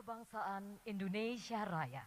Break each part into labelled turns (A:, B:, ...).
A: Kebangsaan Indonesia Raya.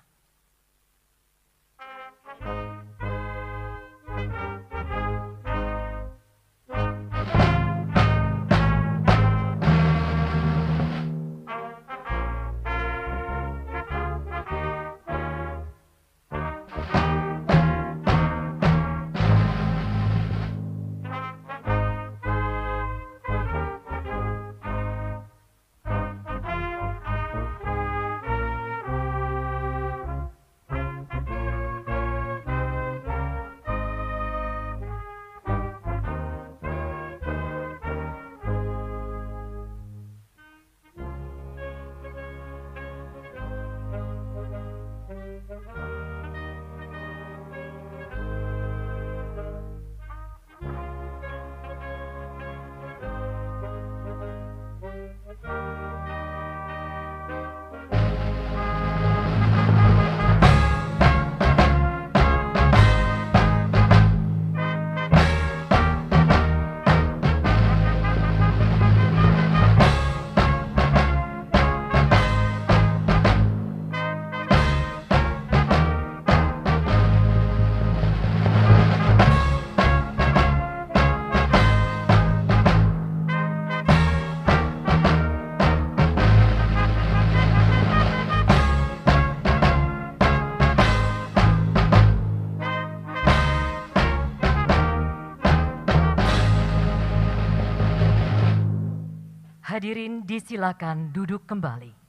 A: Hadirin disilakan duduk kembali.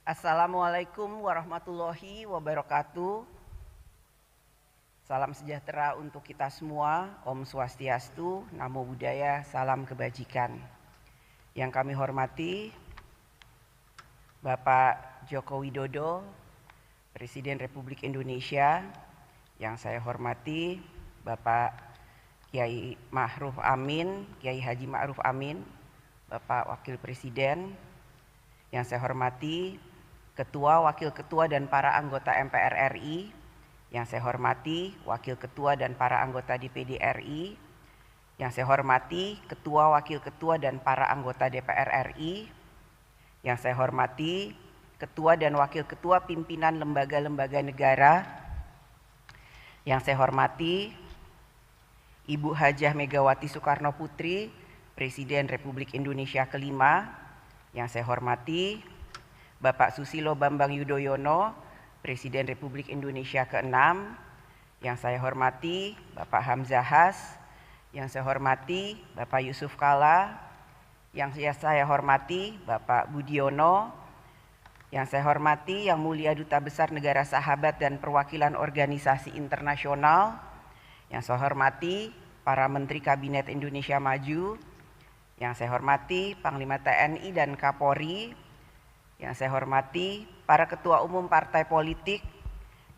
B: Assalamualaikum warahmatullahi wabarakatuh. Salam sejahtera untuk kita semua. Om Swastiastu, Namo Buddhaya, salam kebajikan. Yang kami hormati Bapak Joko Widodo, Presiden Republik Indonesia. Yang saya hormati Bapak Kiai Ma'ruf Amin, Kiai Haji Ma'ruf Amin, Bapak Wakil Presiden. Yang saya hormati Ketua, Wakil Ketua, dan para anggota MPR RI. Yang saya hormati Wakil Ketua dan para anggota DPD RI. Yang saya hormati Ketua, Wakil Ketua, dan para anggota DPR RI. Yang saya hormati Ketua dan Wakil Ketua pimpinan lembaga-lembaga negara. Yang saya hormati Ibu Hajah Megawati Soekarno Putri, Presiden Republik Indonesia kelima. Yang saya hormati Bapak Susilo Bambang Yudhoyono, Presiden Republik Indonesia ke-6. Yang saya hormati Bapak Hamzahas. Yang saya hormati Bapak Yusuf Kala. Yang saya hormati Bapak Budiono. Yang saya hormati Yang Mulia Duta Besar Negara Sahabat dan Perwakilan Organisasi Internasional. Yang saya hormati para Menteri Kabinet Indonesia Maju. Yang saya hormati Panglima TNI dan Kapolri. Yang saya hormati para ketua umum partai politik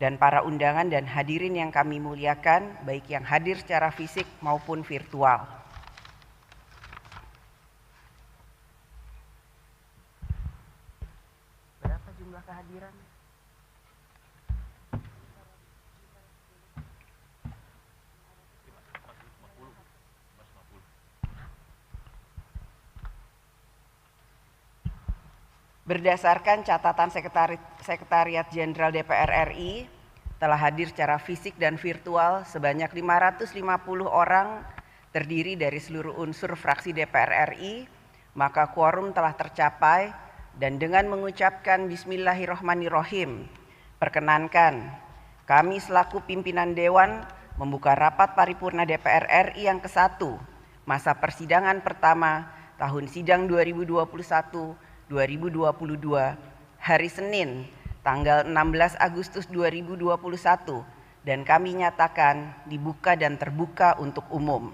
B: dan para undangan dan hadirin yang kami muliakan, baik yang hadir secara fisik maupun virtual. Berapa jumlah kehadiran? Berdasarkan catatan Sekretariat Jenderal DPR RI, telah hadir secara fisik dan virtual sebanyak 550 orang terdiri dari seluruh unsur fraksi DPR RI, maka quorum telah tercapai dan dengan mengucapkan Bismillahirrahmanirrahim, perkenankan kami selaku pimpinan Dewan membuka rapat paripurna DPR RI yang ke-1 masa persidangan pertama tahun sidang 2021-2022 hari Senin, tanggal 16 Agustus 2021, dan kami nyatakan dibuka dan terbuka untuk umum.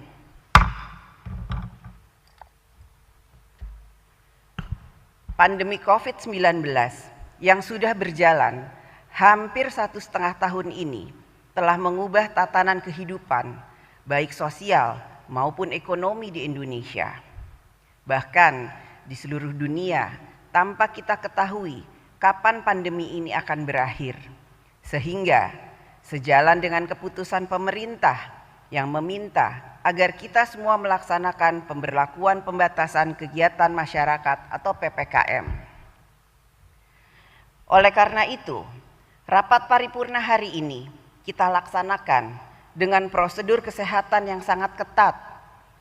B: Pandemi COVID-19 yang sudah berjalan hampir 1,5 tahun ini telah mengubah tatanan kehidupan, baik sosial maupun ekonomi di Indonesia. Bahkan di seluruh dunia, tanpa kita ketahui kapan pandemi ini akan berakhir. Sehingga sejalan dengan keputusan pemerintah yang meminta agar kita semua melaksanakan pemberlakuan pembatasan kegiatan masyarakat atau PPKM. Oleh karena itu, rapat paripurna hari ini kita laksanakan dengan prosedur kesehatan yang sangat ketat,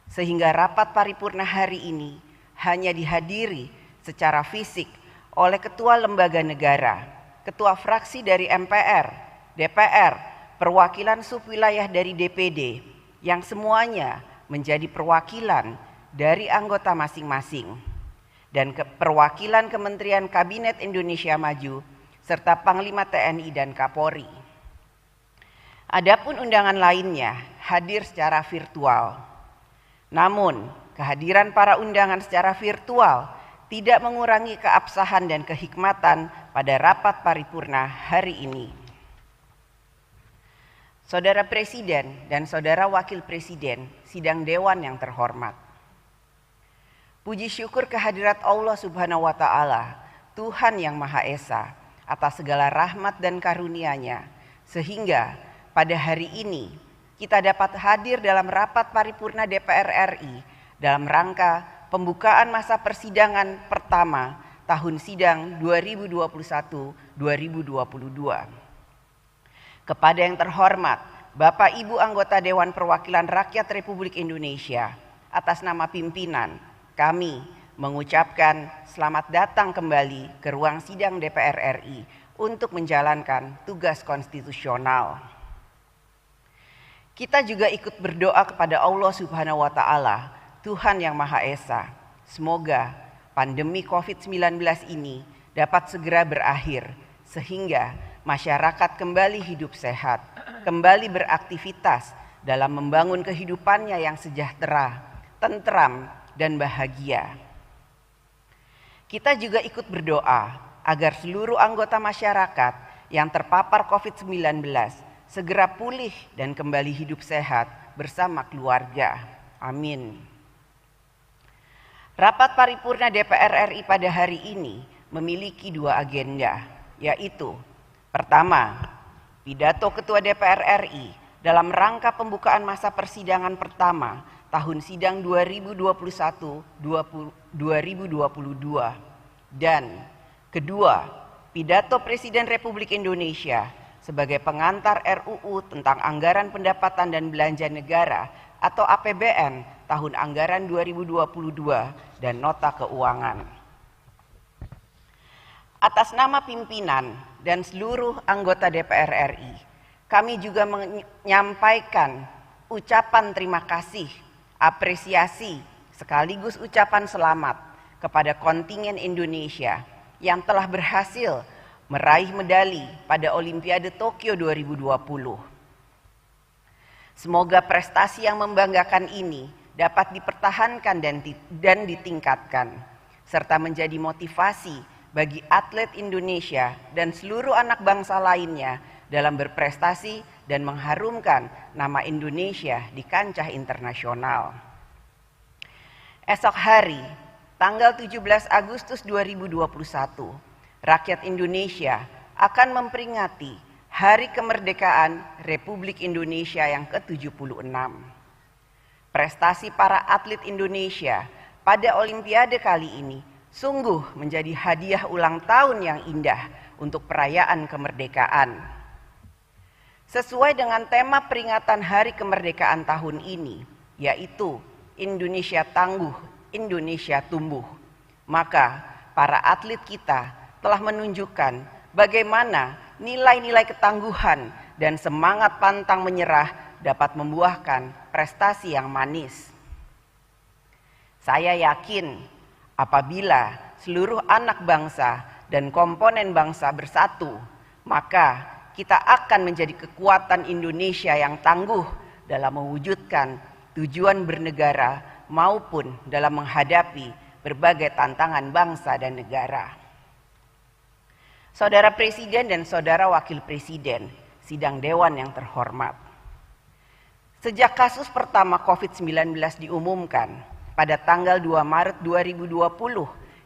B: sehingga rapat paripurna hari ini hanya dihadiri secara fisik oleh ketua lembaga negara, ketua fraksi dari MPR, DPR, perwakilan subwilayah dari DPD, yang semuanya menjadi perwakilan dari anggota masing-masing, dan perwakilan Kementerian Kabinet Indonesia Maju, serta Panglima TNI dan Kapolri. Adapun undangan lainnya hadir secara virtual. Namun, kehadiran para undangan secara virtual tidak mengurangi keabsahan dan kehikmatan pada rapat paripurna hari ini. Saudara Presiden dan Saudara Wakil Presiden Sidang Dewan yang terhormat. Puji syukur kehadirat Allah Subhanahu wa Ta'ala, Tuhan yang Maha Esa, atas segala rahmat dan karunia-Nya, sehingga pada hari ini kita dapat hadir dalam rapat paripurna DPR RI dalam rangka pembukaan masa persidangan pertama tahun sidang 2021-2022. Kepada yang terhormat Bapak Ibu anggota Dewan Perwakilan Rakyat Republik Indonesia, atas nama pimpinan kami mengucapkan selamat datang kembali ke ruang sidang DPR RI untuk menjalankan tugas konstitusional. Kita juga ikut berdoa kepada Allah Subhanahu wa Ta'ala, Tuhan yang Maha Esa. Semoga pandemi COVID-19 ini dapat segera berakhir sehingga masyarakat kembali hidup sehat, kembali beraktivitas dalam membangun kehidupannya yang sejahtera, tentram, dan bahagia. Kita juga ikut berdoa agar seluruh anggota masyarakat yang terpapar COVID-19 segera pulih dan kembali hidup sehat bersama keluarga. Amin. Rapat paripurna DPR RI pada hari ini memiliki 2 agenda, yaitu pertama, pidato Ketua DPR RI dalam rangka pembukaan masa persidangan pertama tahun sidang 2021-2022, dan kedua, pidato Presiden Republik Indonesia sebagai pengantar RUU tentang Anggaran Pendapatan dan Belanja Negara atau APBN tahun anggaran 2022 dan nota keuangan. Atas nama pimpinan dan seluruh anggota DPR RI, kami juga menyampaikan ucapan terima kasih, apresiasi, sekaligus ucapan selamat kepada kontingen Indonesia yang telah berhasil meraih medali pada Olimpiade Tokyo 2020. Semoga prestasi yang membanggakan ini dapat dipertahankan dan ditingkatkan, serta menjadi motivasi bagi atlet Indonesia dan seluruh anak bangsa lainnya dalam berprestasi dan mengharumkan nama Indonesia di kancah internasional. Esok hari, tanggal 17 Agustus 2021, rakyat Indonesia akan memperingati Hari Kemerdekaan Republik Indonesia yang ke-76. Prestasi para atlet Indonesia pada Olimpiade kali ini sungguh menjadi hadiah ulang tahun yang indah untuk perayaan kemerdekaan. Sesuai dengan tema peringatan Hari Kemerdekaan tahun ini, yaitu Indonesia Tangguh, Indonesia Tumbuh, maka para atlet kita telah menunjukkan bagaimana nilai-nilai ketangguhan dan semangat pantang menyerah dapat membuahkan prestasi yang manis. Saya yakin apabila seluruh anak bangsa dan komponen bangsa bersatu, maka kita akan menjadi kekuatan Indonesia yang tangguh dalam mewujudkan tujuan bernegara maupun dalam menghadapi berbagai tantangan bangsa dan negara. Saudara Presiden dan Saudara Wakil Presiden, sidang Dewan yang terhormat. Sejak kasus pertama COVID-19 diumumkan pada tanggal 2 Maret 2020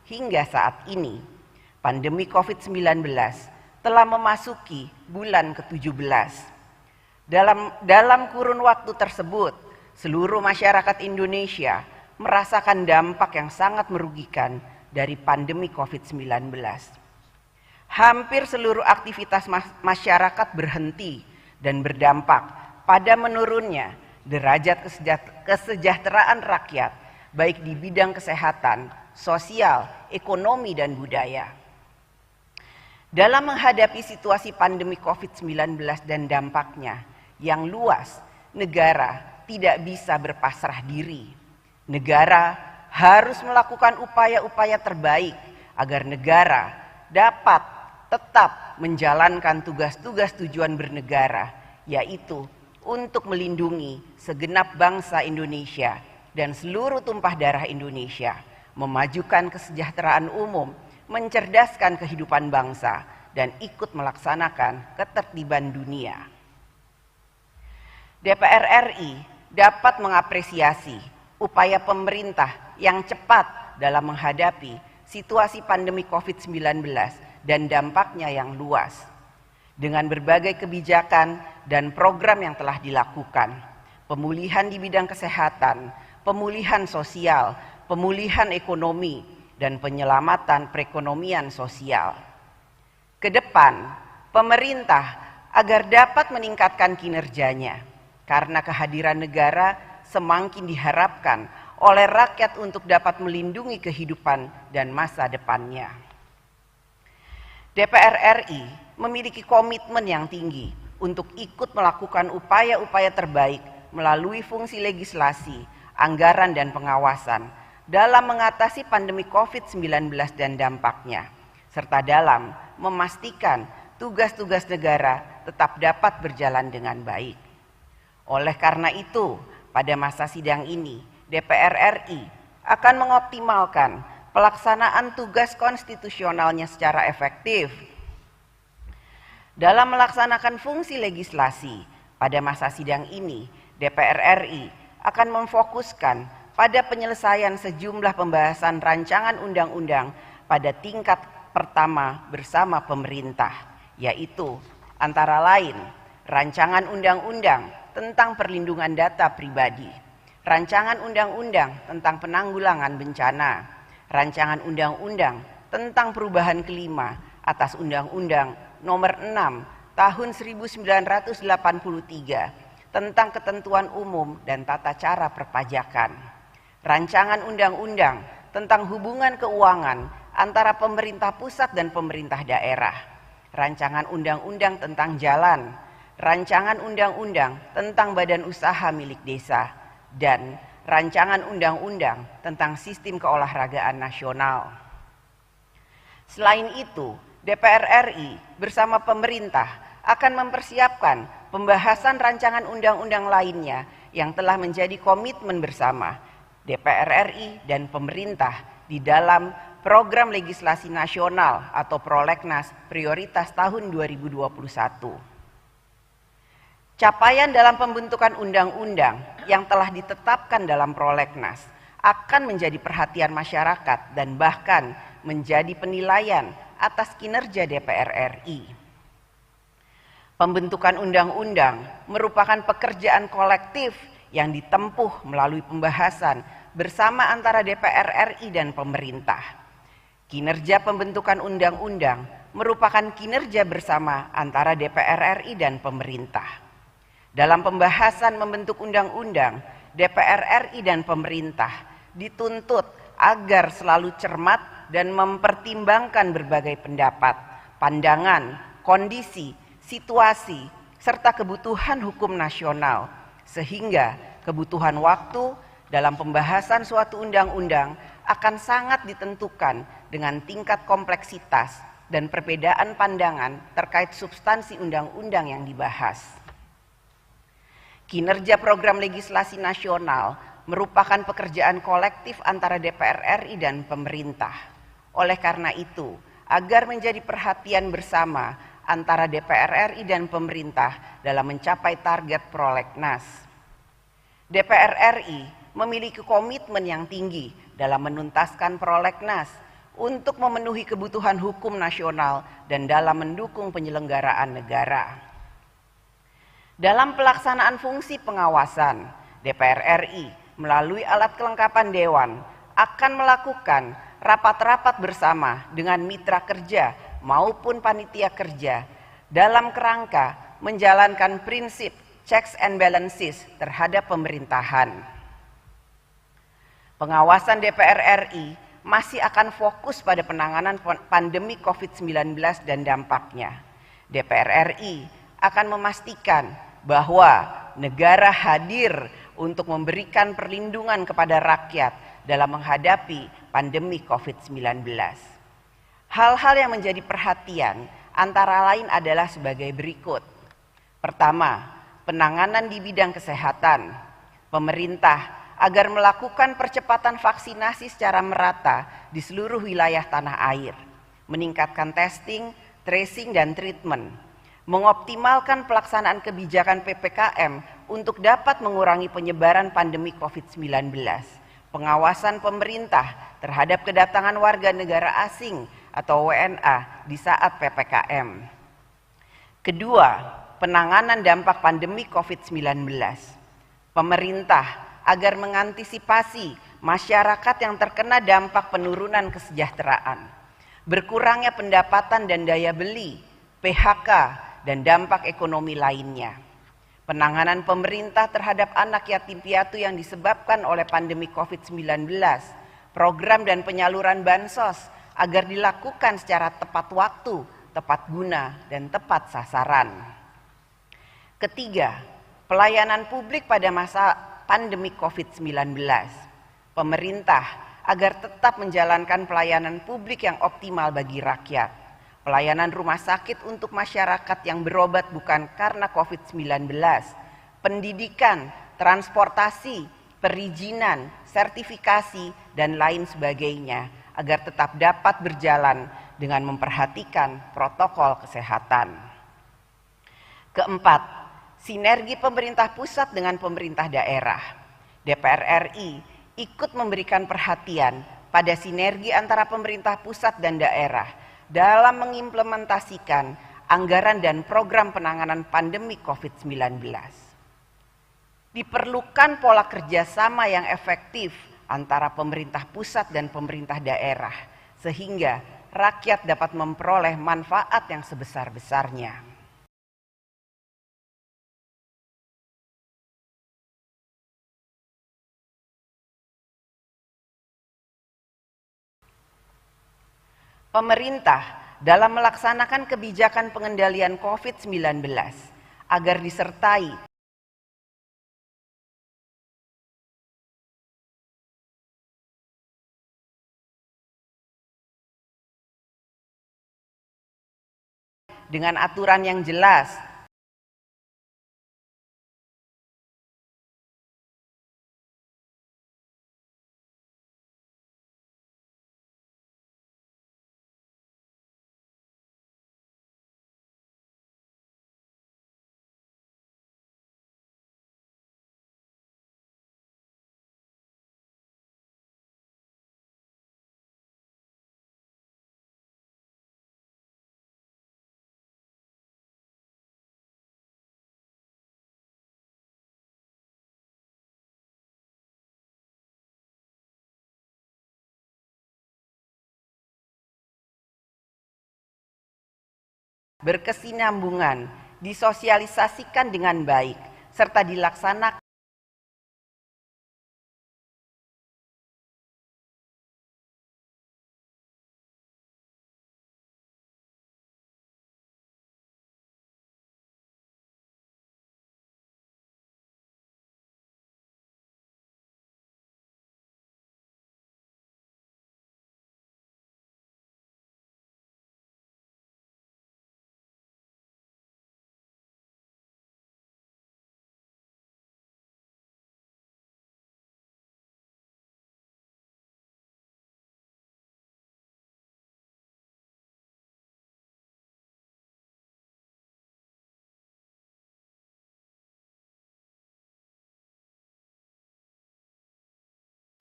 B: hingga saat ini, pandemi COVID-19 telah memasuki bulan ke-17. Dalam kurun waktu tersebut, seluruh masyarakat Indonesia merasakan dampak yang sangat merugikan dari pandemi COVID-19. Hampir seluruh aktivitas masyarakat berhenti dan berdampak pada menurunnya derajat kesejahteraan rakyat, baik di bidang kesehatan, sosial, ekonomi, dan budaya. Dalam menghadapi situasi pandemi COVID-19 dan dampaknya yang luas, negara tidak bisa berpasrah diri. Negara harus melakukan upaya-upaya terbaik agar negara dapat tetap menjalankan tugas-tugas tujuan bernegara, yaitu untuk melindungi segenap bangsa Indonesia dan seluruh tumpah darah Indonesia, memajukan kesejahteraan umum, mencerdaskan kehidupan bangsa, dan ikut melaksanakan ketertiban dunia. DPR RI dapat mengapresiasi upaya pemerintah yang cepat dalam menghadapi situasi pandemi COVID-19 dan dampaknya yang luas. Dengan berbagai kebijakan dan program yang telah dilakukan, pemulihan di bidang kesehatan, pemulihan sosial, pemulihan ekonomi, dan penyelamatan perekonomian sosial. Kedepan, pemerintah agar dapat meningkatkan kinerjanya, karena kehadiran negara semakin diharapkan oleh rakyat untuk dapat melindungi kehidupan dan masa depannya. DPR RI memiliki komitmen yang tinggi untuk ikut melakukan upaya-upaya terbaik melalui fungsi legislasi, anggaran, dan pengawasan dalam mengatasi pandemi COVID-19 dan dampaknya, serta dalam memastikan tugas-tugas negara tetap dapat berjalan dengan baik. Oleh karena itu, pada masa sidang ini, DPR RI akan mengoptimalkan pelaksanaan tugas konstitusionalnya secara efektif. Dalam melaksanakan fungsi legislasi, pada masa sidang ini, DPR RI akan memfokuskan pada penyelesaian sejumlah pembahasan rancangan undang-undang pada tingkat pertama bersama pemerintah, yaitu antara lain rancangan undang-undang tentang perlindungan data pribadi, rancangan undang-undang tentang penanggulangan bencana, rancangan undang-undang tentang perubahan kelima atas Undang-Undang Nomor 6 Tahun 1983 tentang ketentuan umum dan tata cara perpajakan, rancangan undang-undang tentang hubungan keuangan antara pemerintah pusat dan pemerintah daerah, rancangan undang-undang tentang jalan, rancangan undang-undang tentang badan usaha milik desa, dan rancangan undang-undang tentang sistem keolahragaan nasional. Selain itu, DPR RI bersama pemerintah akan mempersiapkan pembahasan rancangan undang-undang lainnya yang telah menjadi komitmen bersama DPR RI dan pemerintah di dalam Program Legislasi Nasional atau Prolegnas Prioritas tahun 2021. Capaian dalam pembentukan undang-undang yang telah ditetapkan dalam Prolegnas akan menjadi perhatian masyarakat dan bahkan menjadi penilaian atas kinerja DPR RI. Pembentukan undang-undang merupakan pekerjaan kolektif yang ditempuh melalui pembahasan bersama antara DPR RI dan pemerintah. Kinerja pembentukan undang-undang merupakan kinerja bersama antara DPR RI dan pemerintah. Dalam pembahasan membentuk undang-undang, DPR RI dan pemerintah dituntut agar selalu cermat dan mempertimbangkan berbagai pendapat, pandangan, kondisi, situasi, serta kebutuhan hukum nasional, sehingga kebutuhan waktu dalam pembahasan suatu undang-undang akan sangat ditentukan dengan tingkat kompleksitas, dan perbedaan pandangan terkait substansi undang-undang yang dibahas. Kinerja program legislasi nasional merupakan pekerjaan kolektif antara DPR RI dan pemerintah. Oleh karena itu, agar menjadi perhatian bersama antara DPR RI dan pemerintah dalam mencapai target prolegnas, DPR RI memiliki komitmen yang tinggi dalam menuntaskan prolegnas untuk memenuhi kebutuhan hukum nasional dan dalam mendukung penyelenggaraan negara. Dalam pelaksanaan fungsi pengawasan, DPR RI melalui alat kelengkapan Dewan akan melakukan rapat-rapat bersama dengan mitra kerja maupun panitia kerja dalam kerangka menjalankan prinsip checks and balances terhadap pemerintahan. Pengawasan DPR RI masih akan fokus pada penanganan pandemi COVID-19 dan dampaknya. DPR RI akan memastikan bahwa negara hadir untuk memberikan perlindungan kepada rakyat dalam menghadapi pandemi COVID-19. Hal-hal yang menjadi perhatian antara lain adalah sebagai berikut. Pertama, penanganan di bidang kesehatan. Pemerintah agar melakukan percepatan vaksinasi secara merata di seluruh wilayah tanah air, meningkatkan testing, tracing, dan treatment, mengoptimalkan pelaksanaan kebijakan PPKM untuk dapat mengurangi penyebaran pandemi COVID-19, pengawasan pemerintah terhadap kedatangan warga negara asing atau WNA di saat PPKM. Kedua, penanganan dampak pandemi COVID-19. Pemerintah agar mengantisipasi masyarakat yang terkena dampak penurunan kesejahteraan, berkurangnya pendapatan dan daya beli, PHK, dan dampak ekonomi lainnya. Penanganan pemerintah terhadap anak yatim piatu yang disebabkan oleh pandemi COVID-19, program dan penyaluran bansos agar dilakukan secara tepat waktu, tepat guna, dan tepat sasaran. Ketiga, pelayanan publik pada masa pandemi COVID-19. Pemerintah agar tetap menjalankan pelayanan publik yang optimal bagi rakyat. Pelayanan rumah sakit untuk masyarakat yang berobat bukan karena COVID-19, pendidikan, transportasi, perizinan, sertifikasi, dan lain sebagainya agar tetap dapat berjalan dengan memperhatikan protokol kesehatan. Keempat, sinergi pemerintah pusat dengan pemerintah daerah. DPR RI ikut memberikan perhatian pada sinergi antara pemerintah pusat dan daerah dalam mengimplementasikan anggaran dan program penanganan pandemi COVID-19. Diperlukan pola kerjasama yang efektif antara pemerintah pusat dan pemerintah daerah, sehingga rakyat dapat memperoleh manfaat yang sebesar-besarnya. Pemerintah dalam melaksanakan kebijakan pengendalian COVID-19 agar disertai dengan aturan yang jelas, berkesinambungan, disosialisasikan dengan baik, serta dilaksanakan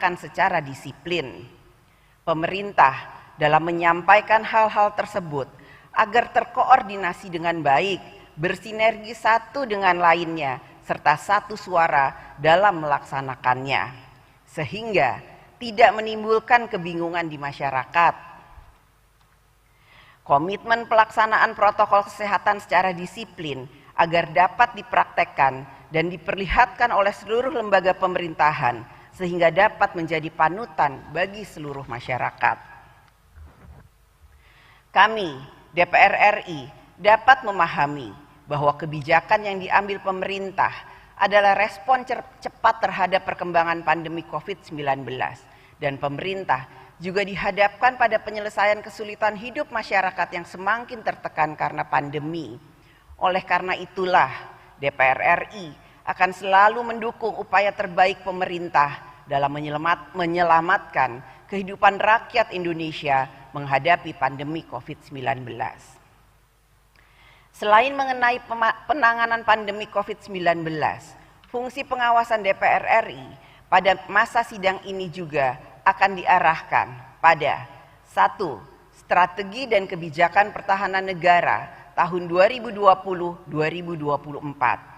B: dilaksanakan secara disiplin. Pemerintah dalam menyampaikan hal-hal tersebut agar terkoordinasi dengan baik, bersinergi satu dengan lainnya, serta satu suara dalam melaksanakannya, sehingga tidak menimbulkan kebingungan di masyarakat. Komitmen pelaksanaan protokol kesehatan secara disiplin agar dapat dipraktekkan dan diperlihatkan oleh seluruh lembaga pemerintahan sehingga dapat menjadi panutan bagi seluruh masyarakat. Kami, DPR RI, dapat memahami bahwa kebijakan yang diambil pemerintah adalah respon cepat terhadap perkembangan pandemi COVID-19 dan pemerintah juga dihadapkan pada penyelesaian kesulitan hidup masyarakat yang semakin tertekan karena pandemi. Oleh karena itulah, DPR RI akan selalu mendukung upaya terbaik pemerintah dalam menyelamatkan kehidupan rakyat Indonesia menghadapi pandemi COVID-19. Selain mengenai penanganan pandemi COVID-19, fungsi pengawasan DPR RI pada masa sidang ini juga akan diarahkan pada 1. Strategi dan kebijakan pertahanan negara tahun 2020-2024.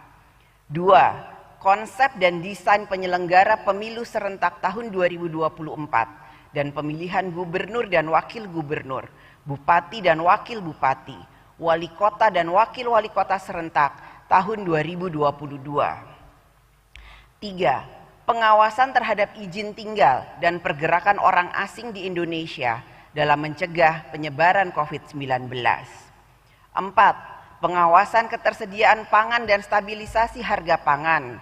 B: 2. Konsep dan desain penyelenggara pemilu serentak tahun 2024 dan pemilihan gubernur dan wakil gubernur, bupati dan wakil bupati, wali kota dan wakil wali kota serentak tahun 2022. 3. Pengawasan terhadap izin tinggal dan pergerakan orang asing di Indonesia dalam mencegah penyebaran COVID-19. 4. Pengawasan ketersediaan pangan dan stabilisasi harga pangan.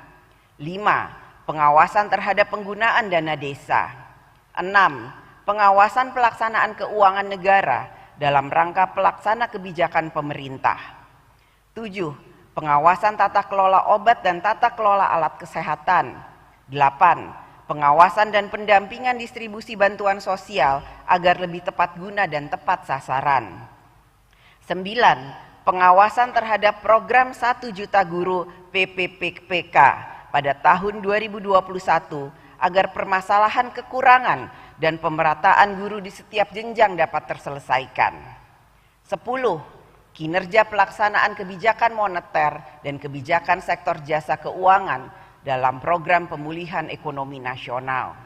B: 5. Pengawasan terhadap penggunaan dana desa. 6. Pengawasan pelaksanaan keuangan negara dalam rangka pelaksana kebijakan pemerintah. 7. Pengawasan tata kelola obat dan tata kelola alat kesehatan. 8. Pengawasan dan pendampingan distribusi bantuan sosial agar lebih tepat guna dan tepat sasaran. 9. Pengawasan terhadap program 1 juta guru PPPK pada tahun 2021 agar permasalahan kekurangan dan pemerataan guru di setiap jenjang dapat terselesaikan. 10. Kinerja pelaksanaan kebijakan moneter dan kebijakan sektor jasa keuangan dalam program pemulihan ekonomi nasional.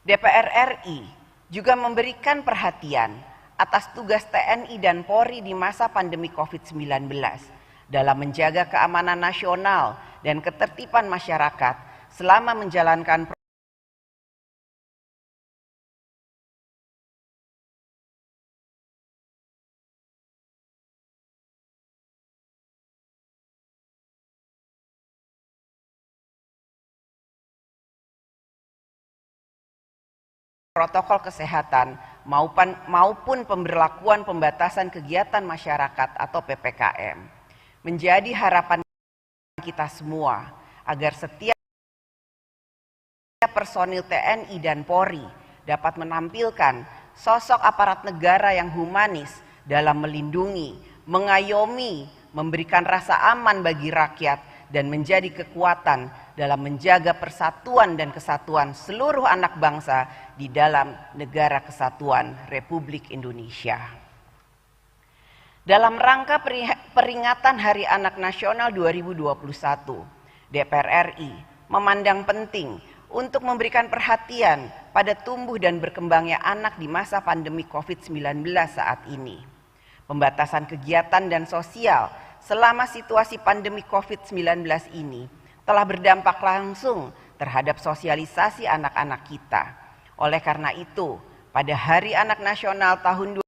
B: DPR RI juga memberikan perhatian atas tugas TNI dan Polri di masa pandemi COVID-19 dalam menjaga keamanan nasional dan ketertiban masyarakat selama menjalankan protokol kesehatan maupun pemberlakuan pembatasan kegiatan masyarakat atau PPKM. Menjadi harapan kita semua agar setiap personil TNI dan Polri dapat menampilkan sosok aparat negara yang humanis dalam melindungi, mengayomi, memberikan rasa aman bagi rakyat dan menjadi kekuatan dalam menjaga persatuan dan kesatuan seluruh anak bangsa di dalam Negara Kesatuan Republik Indonesia. Dalam rangka peringatan Hari Anak Nasional 2021, DPR RI memandang penting untuk memberikan perhatian pada tumbuh dan berkembangnya anak di masa pandemi COVID-19 saat ini. Pembatasan kegiatan dan sosial selama situasi pandemi COVID-19 ini telah berdampak langsung terhadap sosialisasi anak-anak kita. Oleh karena itu, pada Hari Anak Nasional tahun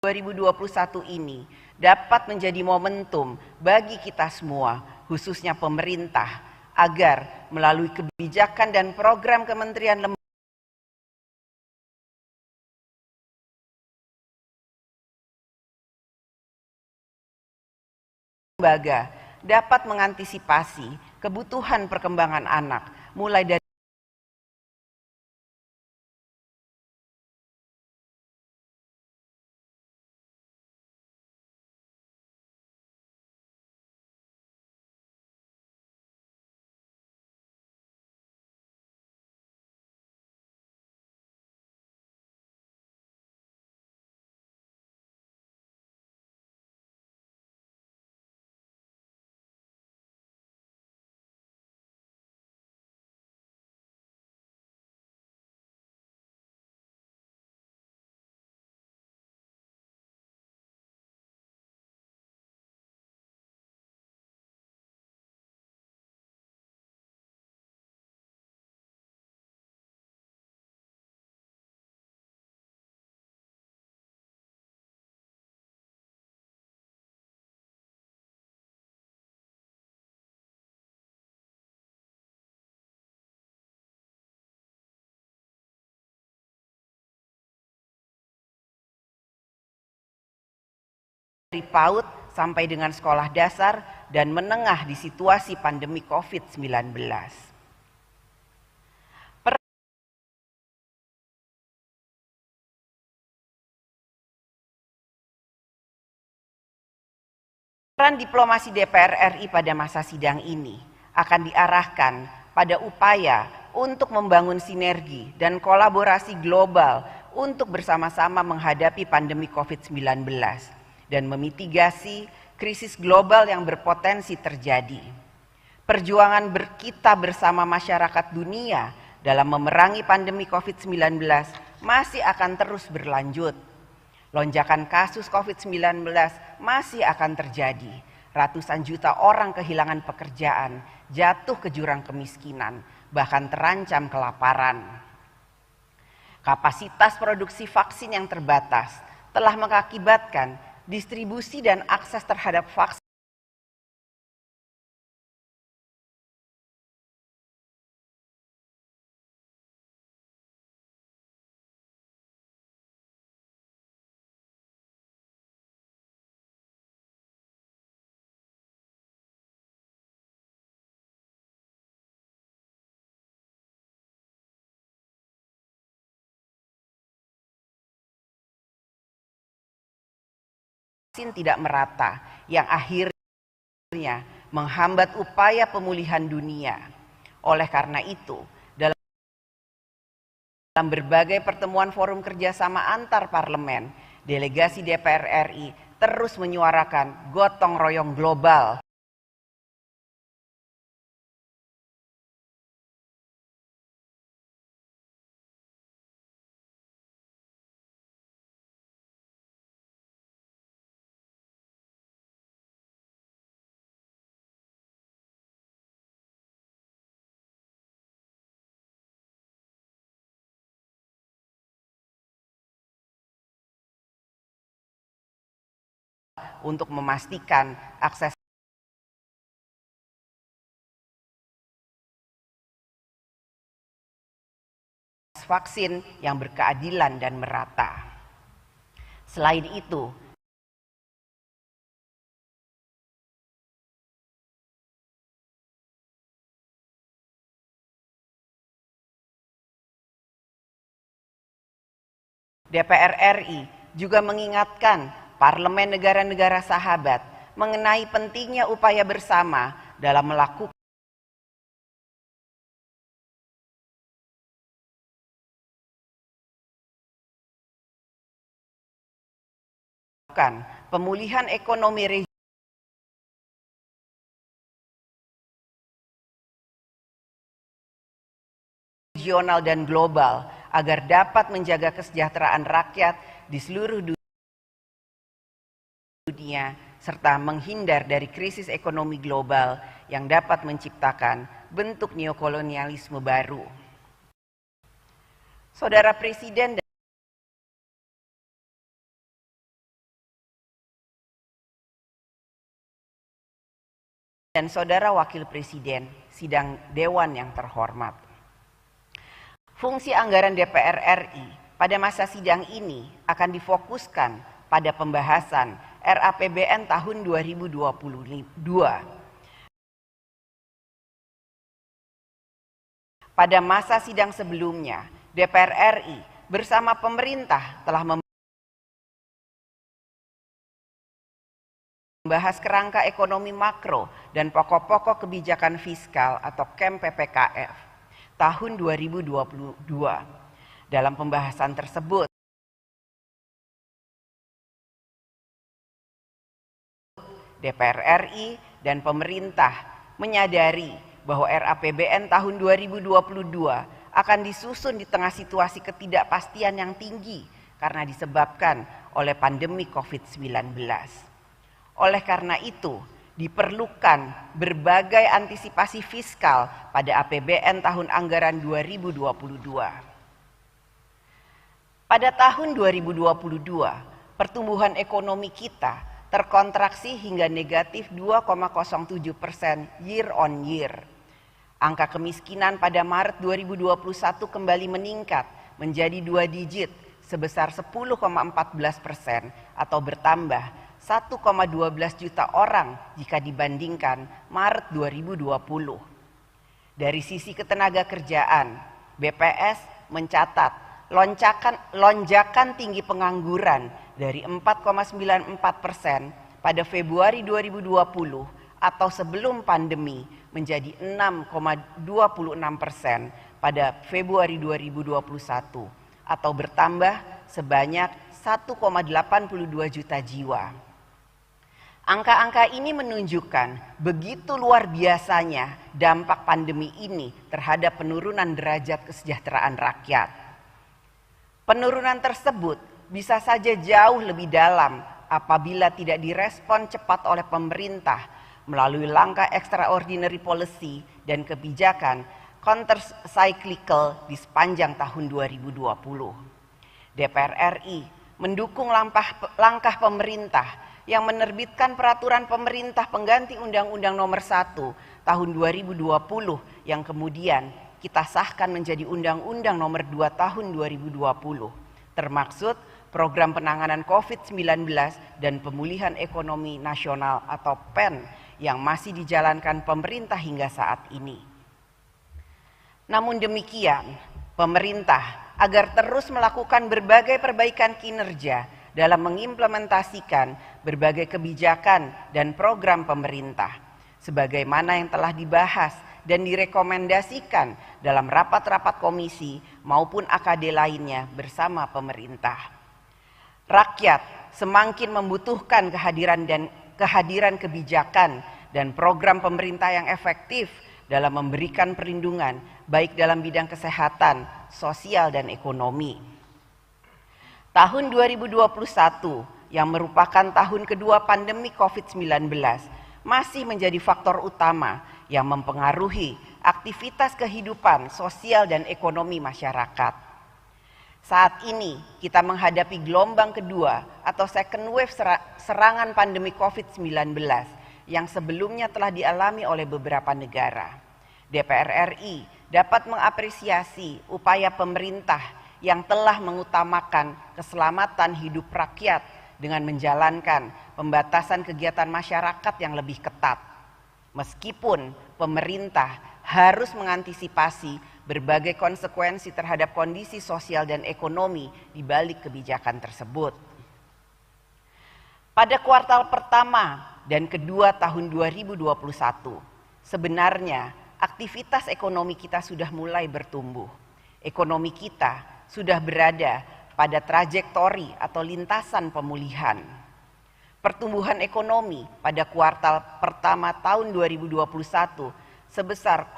B: 2021 ini dapat menjadi momentum bagi kita semua, khususnya pemerintah, agar melalui kebijakan dan program kementerian lembaga dapat mengantisipasi kebutuhan perkembangan anak, mulai dari PAUD sampai dengan sekolah dasar dan menengah di situasi pandemi COVID-19. Peran diplomasi DPR RI pada masa sidang ini akan diarahkan pada upaya untuk membangun sinergi dan kolaborasi global untuk bersama-sama menghadapi pandemi COVID-19 dan memitigasi krisis global yang berpotensi terjadi. Perjuangan kita bersama masyarakat dunia dalam memerangi pandemi COVID-19 masih akan terus berlanjut. Lonjakan kasus COVID-19 masih akan terjadi. Ratusan juta orang kehilangan pekerjaan, jatuh ke jurang kemiskinan, bahkan terancam kelaparan. Kapasitas produksi vaksin yang terbatas telah mengakibatkan distribusi dan akses terhadap vaksin tidak merata, yang akhirnya menghambat upaya pemulihan dunia. Oleh karena itu, dalam berbagai pertemuan forum kerjasama antar parlemen, delegasi DPR RI terus menyuarakan gotong royong global untuk memastikan akses vaksin yang berkeadilan dan merata. Selain itu, DPR RI juga mengingatkan parlemen negara-negara sahabat mengenai pentingnya upaya bersama dalam melakukan pemulihan ekonomi regional dan global agar dapat menjaga kesejahteraan rakyat di seluruh dunia serta menghindar dari krisis ekonomi global yang dapat menciptakan bentuk neokolonialisme baru. Saudara Presiden dan Saudara Wakil Presiden, sidang Dewan yang terhormat. Fungsi anggaran DPR RI pada masa sidang ini akan difokuskan pada pembahasan RAPBN tahun 2022. Pada masa sidang sebelumnya, DPR RI bersama pemerintah telah membahas kerangka ekonomi makro dan pokok-pokok kebijakan fiskal atau KEM PPKF tahun 2022. Dalam pembahasan tersebut, DPR RI dan pemerintah menyadari bahwa RAPBN tahun 2022 akan disusun di tengah situasi ketidakpastian yang tinggi karena disebabkan oleh pandemi COVID-19. Oleh karena itu, diperlukan berbagai antisipasi fiskal pada APBN tahun anggaran 2022. Pada tahun 2022, pertumbuhan ekonomi kita terkontraksi hingga negatif 2,07% year on year. Angka kemiskinan pada Maret 2021 kembali meningkat menjadi 2 digit sebesar 10,14% atau bertambah 1,12 juta orang jika dibandingkan Maret 2020. Dari sisi ketenaga kerjaan, BPS mencatat lonjakan tinggi pengangguran dari 4,94% pada Februari 2020 atau sebelum pandemi menjadi 6,26% pada Februari 2021 atau bertambah sebanyak 1,82 juta jiwa. Angka-angka ini menunjukkan begitu luar biasanya dampak pandemi ini terhadap penurunan derajat kesejahteraan rakyat. Penurunan tersebut bisa saja jauh lebih dalam apabila tidak direspon cepat oleh pemerintah melalui langkah extraordinary policy dan kebijakan counter-cyclical di sepanjang tahun 2020. DPR RI mendukung langkah pemerintah yang menerbitkan peraturan pemerintah pengganti Undang-Undang Nomor 1 Tahun 2020 yang kemudian kita sahkan menjadi Undang-Undang Nomor 2 Tahun 2020, termaksud Program Penanganan COVID-19 dan Pemulihan Ekonomi Nasional atau PEN yang masih dijalankan pemerintah hingga saat ini. Namun demikian, pemerintah agar terus melakukan berbagai perbaikan kinerja dalam mengimplementasikan berbagai kebijakan dan program pemerintah, sebagaimana yang telah dibahas dan direkomendasikan dalam rapat-rapat komisi maupun AKD lainnya bersama pemerintah. Rakyat semakin membutuhkan kehadiran kebijakan dan program pemerintah yang efektif dalam memberikan perlindungan baik dalam bidang kesehatan, sosial, dan ekonomi. Tahun 2021 yang merupakan tahun kedua pandemi COVID-19 masih menjadi faktor utama yang mempengaruhi aktivitas kehidupan sosial dan ekonomi masyarakat. Saat ini kita menghadapi gelombang kedua atau second wave serangan pandemi COVID-19 yang sebelumnya telah dialami oleh beberapa negara. DPR RI dapat mengapresiasi upaya pemerintah yang telah mengutamakan keselamatan hidup rakyat dengan menjalankan pembatasan kegiatan masyarakat yang lebih ketat. Meskipun pemerintah harus mengantisipasi berbagai konsekuensi terhadap kondisi sosial dan ekonomi di balik kebijakan tersebut. Pada kuartal pertama dan kedua tahun 2021, sebenarnya aktivitas ekonomi kita sudah mulai bertumbuh. Ekonomi kita sudah berada pada trajektori atau lintasan pemulihan. Pertumbuhan ekonomi pada kuartal pertama tahun 2021 sebesar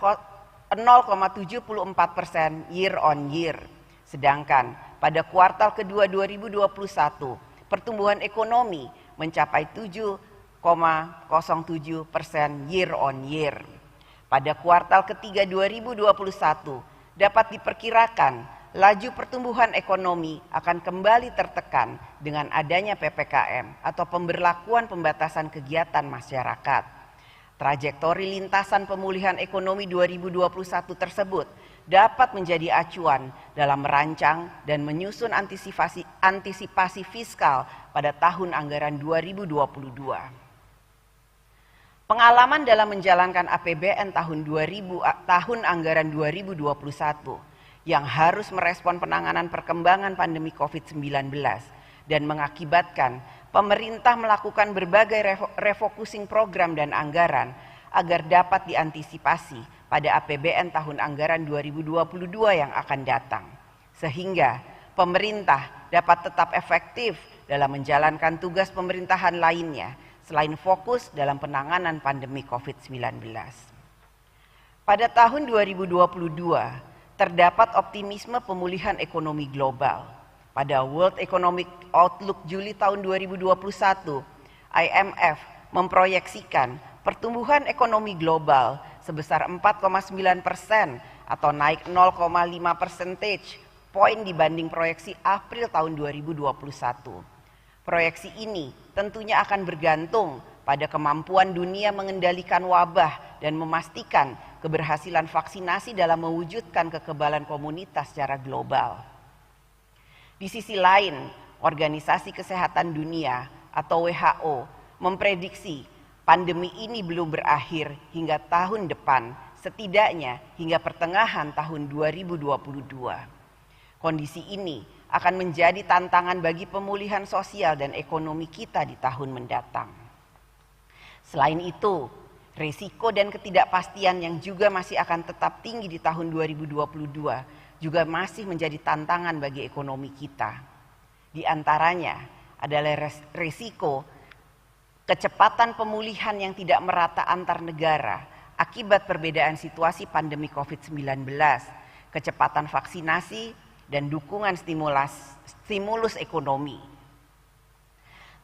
B: 0,74% year on year. Sedangkan pada kuartal kedua 2021 pertumbuhan ekonomi mencapai 7,07% year on year. Pada kuartal ketiga 2021 dapat diperkirakan laju pertumbuhan ekonomi akan kembali tertekan dengan adanya PPKM atau pemberlakuan pembatasan kegiatan masyarakat. Trajektori lintasan pemulihan ekonomi 2021 tersebut dapat menjadi acuan dalam merancang dan menyusun antisipasi fiskal pada tahun anggaran 2022. Pengalaman dalam menjalankan APBN tahun anggaran 2021 yang harus merespon penanganan perkembangan pandemi COVID-19 dan mengakibatkan pemerintah melakukan berbagai refocusing program dan anggaran agar dapat diantisipasi pada APBN tahun anggaran 2022 yang akan datang. Sehingga pemerintah dapat tetap efektif dalam menjalankan tugas pemerintahan lainnya selain fokus dalam penanganan pandemi COVID-19. Pada tahun 2022 terdapat optimisme pemulihan ekonomi global. Pada World Economic Outlook Juli tahun 2021, IMF memproyeksikan pertumbuhan ekonomi global sebesar 4,9% atau naik 0,5 percentage point dibanding proyeksi April tahun 2021. Proyeksi ini tentunya akan bergantung pada kemampuan dunia mengendalikan wabah dan memastikan keberhasilan vaksinasi dalam mewujudkan kekebalan komunitas secara global. Di sisi lain, Organisasi Kesehatan Dunia atau WHO memprediksi pandemi ini belum berakhir hingga tahun depan, setidaknya hingga pertengahan tahun 2022. Kondisi ini akan menjadi tantangan bagi pemulihan sosial dan ekonomi kita di tahun mendatang. Selain itu, risiko dan ketidakpastian yang juga masih akan tetap tinggi di tahun 2022 juga masih menjadi tantangan bagi ekonomi kita. Di antaranya adalah risiko kecepatan pemulihan yang tidak merata antar negara akibat perbedaan situasi pandemi COVID-19, kecepatan vaksinasi, dan dukungan stimulus ekonomi.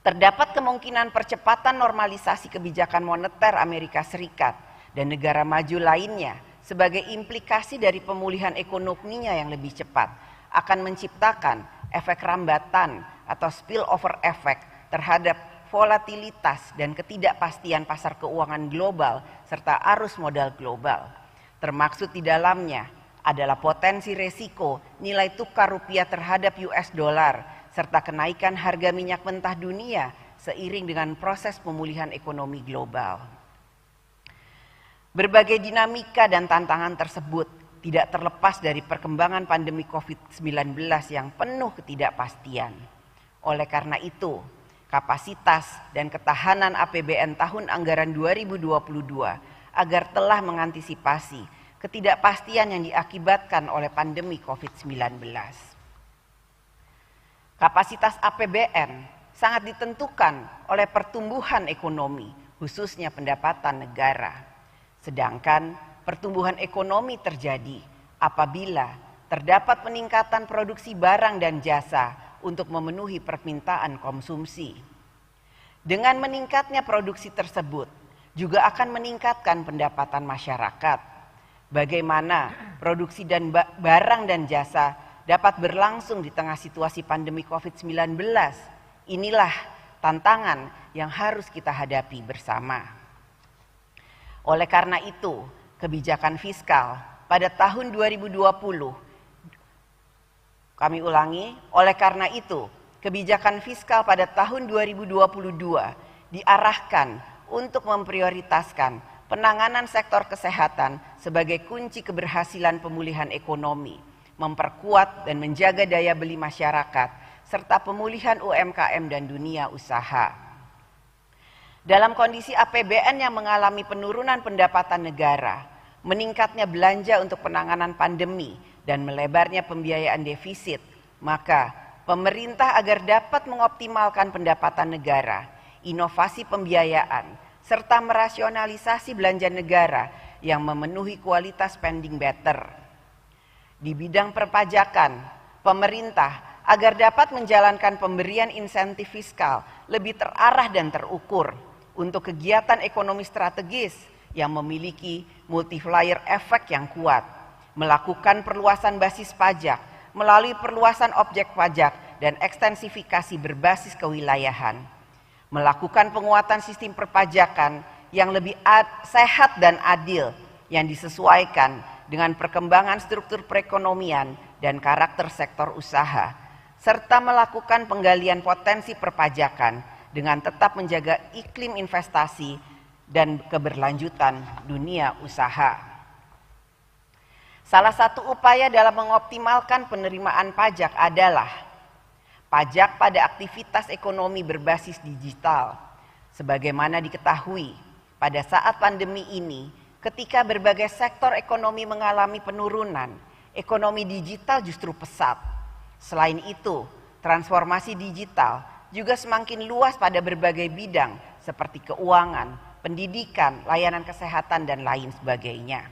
B: Terdapat kemungkinan percepatan normalisasi kebijakan moneter Amerika Serikat dan negara maju lainnya sebagai implikasi dari pemulihan ekonominya yang lebih cepat akan menciptakan efek rambatan atau spillover effect terhadap volatilitas dan ketidakpastian pasar keuangan global serta arus modal global. Termaksud di dalamnya adalah potensi resiko nilai tukar rupiah terhadap US dollar serta kenaikan harga minyak mentah dunia seiring dengan proses pemulihan ekonomi global. Berbagai dinamika dan tantangan tersebut tidak terlepas dari perkembangan pandemi COVID-19 yang penuh ketidakpastian. Oleh karena itu, kapasitas dan ketahanan APBN tahun anggaran 2022 agar telah mengantisipasi ketidakpastian yang diakibatkan oleh pandemi COVID-19. Kapasitas APBN sangat ditentukan oleh pertumbuhan ekonomi, khususnya pendapatan negara. Sedangkan pertumbuhan ekonomi terjadi apabila terdapat peningkatan produksi barang dan jasa untuk memenuhi permintaan konsumsi. Dengan meningkatnya produksi tersebut juga akan meningkatkan pendapatan masyarakat. Bagaimana produksi dan barang dan jasa dapat berlangsung di tengah situasi pandemi COVID-19? Inilah tantangan yang harus kita hadapi bersama. Oleh karena itu, kebijakan fiskal pada tahun 2020, kami ulangi, oleh karena itu, kebijakan fiskal pada tahun 2022 diarahkan untuk memprioritaskan penanganan sektor kesehatan sebagai kunci keberhasilan pemulihan ekonomi, memperkuat dan menjaga daya beli masyarakat, serta pemulihan UMKM dan dunia usaha. Dalam kondisi APBN yang mengalami penurunan pendapatan negara, meningkatnya belanja untuk penanganan pandemi, dan melebarnya pembiayaan defisit, maka pemerintah agar dapat mengoptimalkan pendapatan negara, inovasi pembiayaan, serta merasionalisasi belanja negara yang memenuhi kualitas spending better. Di bidang perpajakan, pemerintah agar dapat menjalankan pemberian insentif fiskal lebih terarah dan terukur untuk kegiatan ekonomi strategis yang memiliki multiplier efek yang kuat, melakukan perluasan basis pajak melalui perluasan objek pajak dan ekstensifikasi berbasis kewilayahan, melakukan penguatan sistem perpajakan yang lebih sehat dan adil yang disesuaikan dengan perkembangan struktur perekonomian dan karakter sektor usaha, serta melakukan penggalian potensi perpajakan dengan tetap menjaga iklim investasi dan keberlanjutan dunia usaha. Salah satu upaya dalam mengoptimalkan penerimaan pajak adalah pajak pada aktivitas ekonomi berbasis digital. Sebagaimana diketahui, pada saat pandemi ini, ketika berbagai sektor ekonomi mengalami penurunan, ekonomi digital justru pesat. Selain itu, transformasi digital juga semakin luas pada berbagai bidang seperti keuangan, pendidikan, layanan kesehatan, dan lain sebagainya.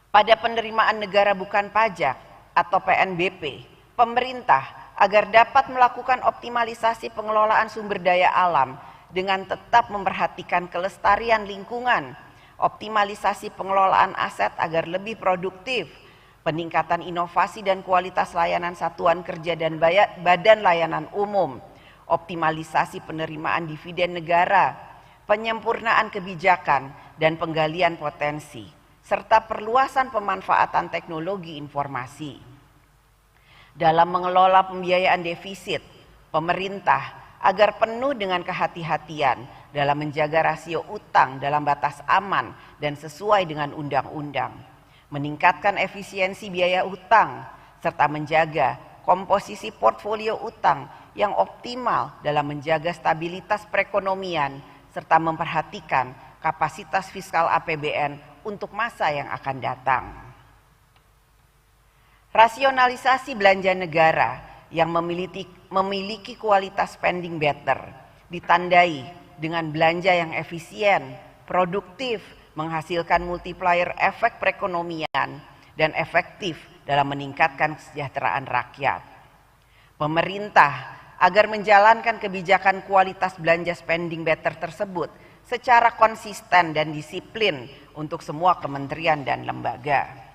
B: Pada penerimaan negara bukan pajak atau PNBP, pemerintah agar dapat melakukan optimalisasi pengelolaan sumber daya alam dengan tetap memperhatikan kelestarian lingkungan, optimalisasi pengelolaan aset agar lebih produktif, peningkatan inovasi dan kualitas layanan satuan kerja dan badan layanan umum, optimalisasi penerimaan dividen negara, penyempurnaan kebijakan dan penggalian potensi, serta perluasan pemanfaatan teknologi informasi. Dalam mengelola pembiayaan defisit, pemerintah agar penuh dengan kehati-hatian dalam menjaga rasio utang dalam batas aman dan sesuai dengan undang-undang, meningkatkan efisiensi biaya utang, serta menjaga komposisi portfolio utang yang optimal dalam menjaga stabilitas perekonomian, serta memperhatikan kapasitas fiskal APBN untuk masa yang akan datang. Rasionalisasi belanja negara yang memiliki kualitas spending better ditandai dengan belanja yang efisien, produktif, menghasilkan multiplier efek perekonomian, dan efektif dalam meningkatkan kesejahteraan rakyat. Pemerintah agar menjalankan kebijakan kualitas belanja spending better tersebut secara konsisten dan disiplin untuk semua kementerian dan lembaga.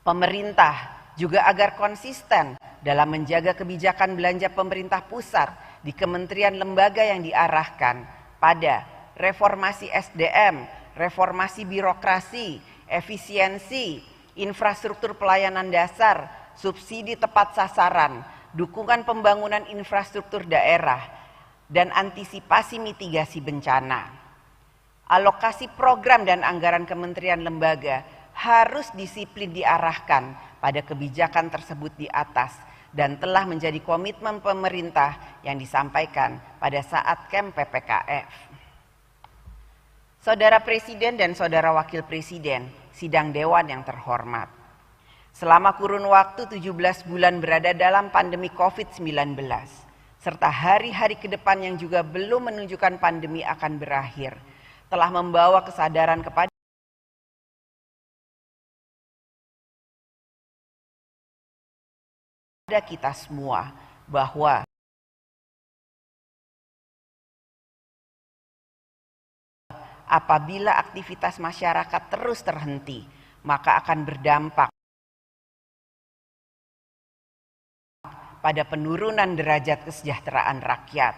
B: Pemerintah juga agar konsisten dalam menjaga kebijakan belanja pemerintah pusat di kementerian lembaga yang diarahkan pada reformasi SDM, reformasi birokrasi, efisiensi, infrastruktur pelayanan dasar, subsidi tepat sasaran, dukungan pembangunan infrastruktur daerah, dan antisipasi mitigasi bencana. Alokasi program dan anggaran kementerian lembaga harus disiplin diarahkan pada kebijakan tersebut di atas dan telah menjadi komitmen pemerintah yang disampaikan pada saat Kem PPKF. Saudara Presiden dan Saudara Wakil Presiden, sidang Dewan yang terhormat. Selama kurun waktu 17 bulan berada dalam pandemi COVID-19, serta hari-hari ke depan yang juga belum menunjukkan pandemi akan berakhir, telah membawa kesadaran kepada kita semua bahwa apabila aktivitas masyarakat terus terhenti, maka akan berdampak pada penurunan derajat kesejahteraan rakyat.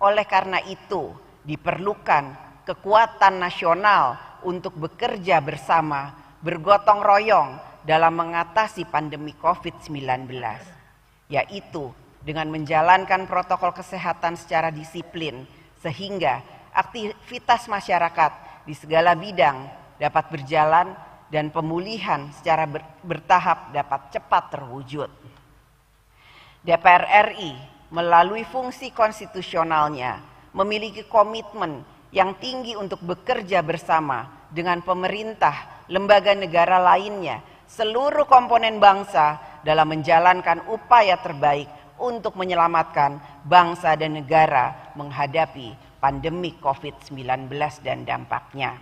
B: Oleh karena itu, diperlukan kekuatan nasional untuk bekerja bersama, bergotong royong dalam mengatasi pandemi COVID-19, yaitu dengan menjalankan protokol kesehatan secara disiplin, sehingga aktivitas masyarakat di segala bidang dapat berjalan dan pemulihan secara bertahap dapat cepat terwujud. DPR RI melalui fungsi konstitusionalnya memiliki komitmen yang tinggi untuk bekerja bersama dengan pemerintah, lembaga negara lainnya, seluruh komponen bangsa dalam menjalankan upaya terbaik untuk menyelamatkan bangsa dan negara menghadapi pandemi COVID-19 dan dampaknya.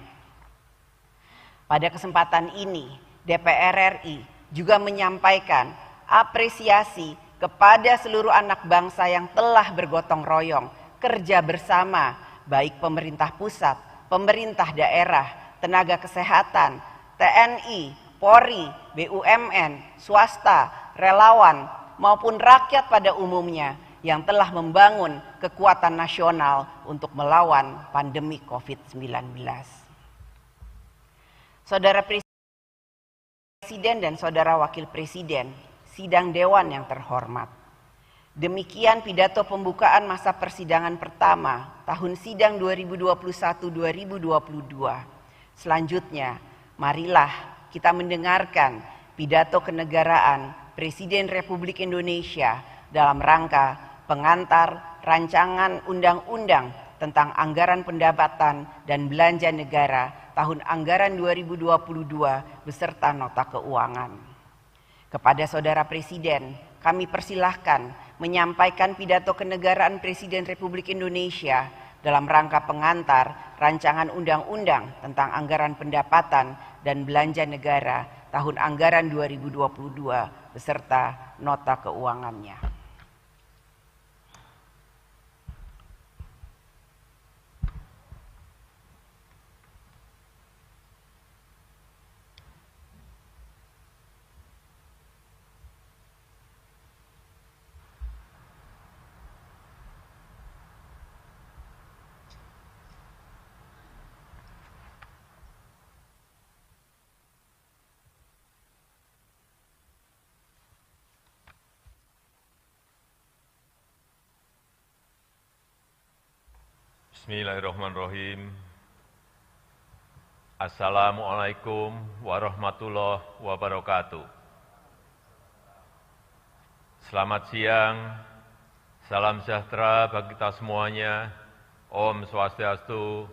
B: Pada kesempatan ini, DPR RI juga menyampaikan apresiasi kepada seluruh anak bangsa yang telah bergotong royong kerja bersama, baik pemerintah pusat, pemerintah daerah, tenaga kesehatan, TNI, Polri, BUMN, swasta, relawan, maupun rakyat pada umumnya yang telah membangun kekuatan nasional untuk melawan pandemi COVID-19. Saudara Presiden dan Saudara Wakil Presiden, sidang Dewan yang terhormat. Demikian pidato pembukaan masa persidangan pertama tahun sidang 2021-2022. Selanjutnya, marilah kita mendengarkan pidato kenegaraan Presiden Republik Indonesia dalam rangka pengantar rancangan undang-undang tentang anggaran pendapatan dan belanja negara tahun anggaran 2022 beserta nota keuangan. Kepada Saudara Presiden, kami persilahkan menyampaikan pidato kenegaraan Presiden Republik Indonesia dalam rangka pengantar rancangan undang-undang tentang anggaran pendapatan dan belanja negara tahun anggaran 2022 beserta nota keuangannya.
C: Bismillahirrahmanirrahim. Assalamualaikum warahmatullahi wabarakatuh. Selamat siang, salam sejahtera bagi kita semuanya. Om Swastiastu,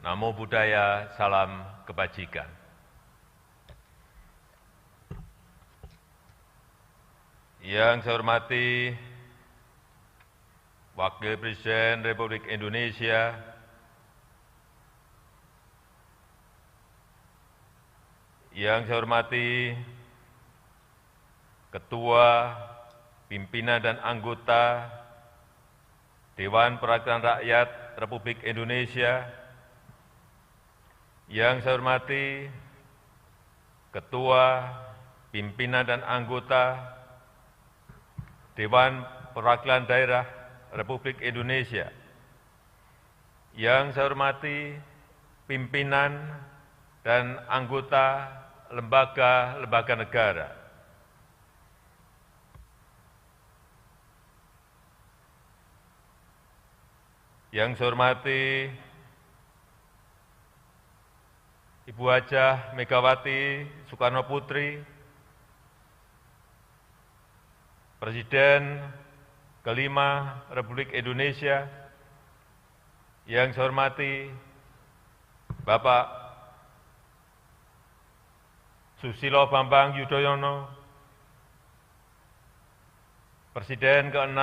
C: Namo Buddhaya, salam kebajikan. Yang saya hormati Wakil Presiden Republik Indonesia, yang saya hormati Ketua, Pimpinan dan Anggota Dewan Perwakilan Rakyat Republik Indonesia, yang saya hormati Ketua, Pimpinan dan Anggota Dewan Perwakilan Daerah Republik Indonesia, yang saya hormati pimpinan dan anggota lembaga-lembaga negara, yang saya hormati Ibu Hajah Megawati Soekarno Putri, Presiden kelima Republik Indonesia, yang saya hormati Bapak Susilo Bambang Yudhoyono, Presiden ke-6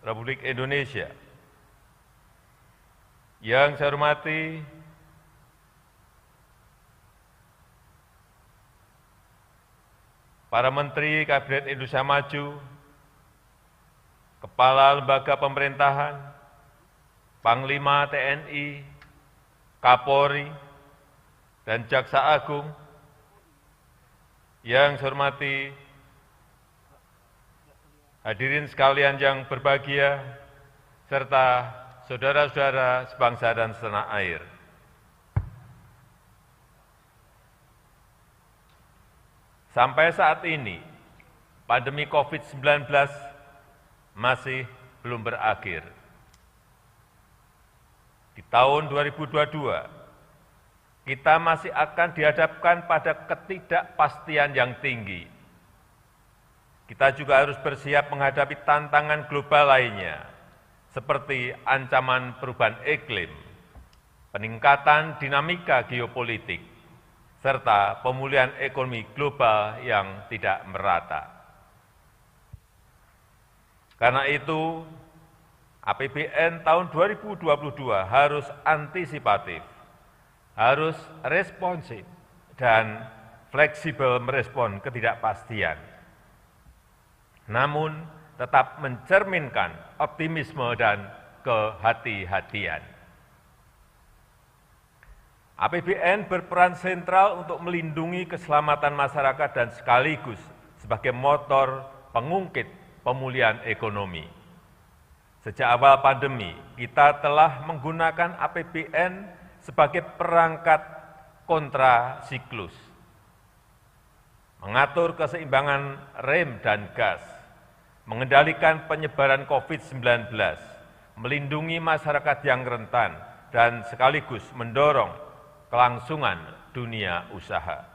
C: Republik Indonesia, yang saya hormati para Menteri Kabinet Indonesia Maju, Kepala Lembaga Pemerintahan, Panglima TNI, Kapolri, dan Jaksa Agung, yang saya hormati hadirin sekalian yang berbahagia, serta saudara-saudara sebangsa dan setanah air. Sampai saat ini, pandemi COVID-19 masih belum berakhir. Di tahun 2022, kita masih akan dihadapkan pada ketidakpastian yang tinggi. Kita juga harus bersiap menghadapi tantangan global lainnya, seperti ancaman perubahan iklim, peningkatan dinamika geopolitik, serta pemulihan ekonomi global yang tidak merata. Karena itu, APBN tahun 2022 harus antisipatif, harus responsif, dan fleksibel merespon ketidakpastian. Namun, tetap mencerminkan optimisme dan kehati-hatian. APBN berperan sentral untuk melindungi keselamatan masyarakat dan sekaligus sebagai motor pengungkit pemulihan ekonomi. Sejak awal pandemi, kita telah menggunakan APBN sebagai perangkat kontrasiklus, mengatur keseimbangan rem dan gas, mengendalikan penyebaran COVID-19, melindungi masyarakat yang rentan, dan sekaligus mendorong kelangsungan dunia usaha.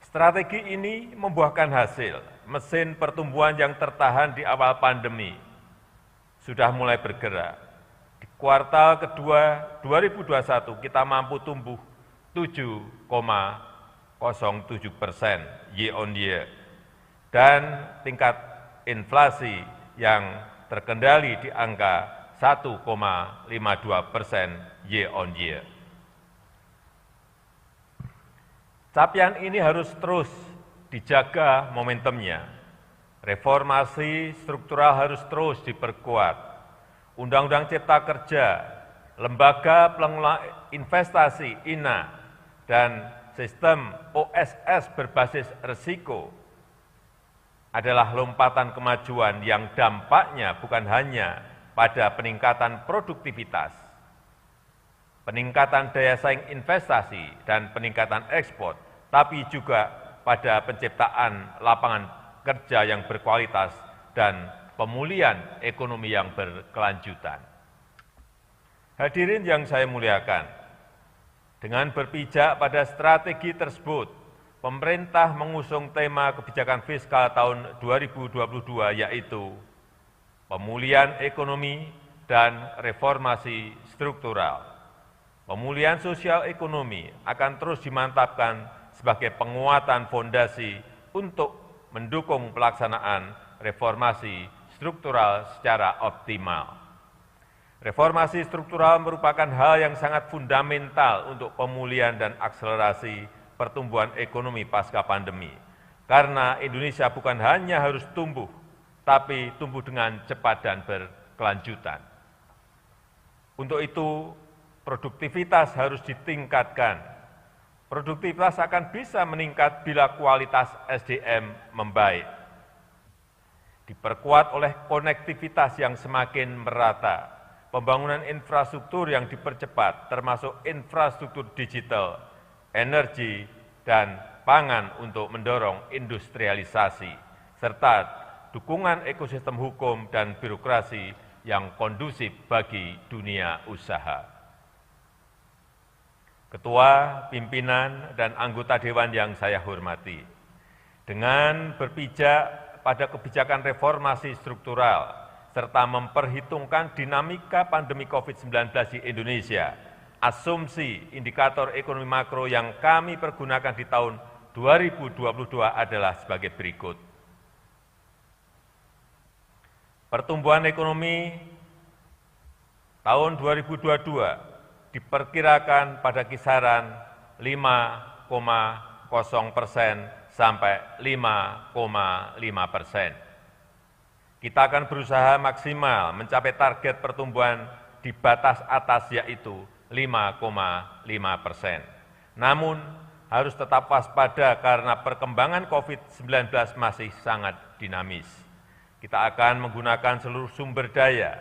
C: Strategi ini membuahkan hasil. Mesin pertumbuhan yang tertahan di awal pandemi sudah mulai bergerak. Di kuartal kedua 2021 kita mampu tumbuh 7,07% year on year, dan tingkat inflasi yang terkendali di angka 1,52% year on year. Capaian ini harus terus dijaga momentumnya. Reformasi struktural harus terus diperkuat. Undang-Undang Cipta Kerja, Lembaga Pengelola Investasi (INA), dan sistem OSS berbasis risiko adalah lompatan kemajuan yang dampaknya bukan hanya pada peningkatan produktivitas, peningkatan daya saing investasi, dan peningkatan ekspor, tapi juga pada penciptaan lapangan kerja yang berkualitas dan pemulihan ekonomi yang berkelanjutan. Hadirin yang saya muliakan, dengan berpijak pada strategi tersebut, pemerintah mengusung tema kebijakan fiskal tahun 2022, yaitu pemulihan ekonomi dan reformasi struktural. Pemulihan sosial ekonomi akan terus dimantapkan sebagai penguatan fondasi untuk mendukung pelaksanaan reformasi struktural secara optimal. Reformasi struktural merupakan hal yang sangat fundamental untuk pemulihan dan akselerasi pertumbuhan ekonomi pasca pandemi. Karena Indonesia bukan hanya harus tumbuh, tapi tumbuh dengan cepat dan berkelanjutan. Untuk itu, produktivitas harus ditingkatkan. Produktivitas akan bisa meningkat bila kualitas SDM membaik. Diperkuat oleh konektivitas yang semakin merata, pembangunan infrastruktur yang dipercepat, termasuk infrastruktur digital, energi, dan pangan untuk mendorong industrialisasi, serta dukungan ekosistem hukum dan birokrasi yang kondusif bagi dunia usaha. Ketua, pimpinan, dan anggota Dewan yang saya hormati, dengan berpijak pada kebijakan reformasi struktural, serta memperhitungkan dinamika pandemi COVID-19 di Indonesia, asumsi indikator ekonomi makro yang kami pergunakan di tahun 2022 adalah sebagai berikut. Pertumbuhan ekonomi tahun 2022 diperkirakan pada kisaran 5,0% sampai 5,5%. Kita akan berusaha maksimal mencapai target pertumbuhan di batas atas, yaitu 5,5%. Namun, harus tetap waspada karena perkembangan COVID-19 masih sangat dinamis. Kita akan menggunakan seluruh sumber daya,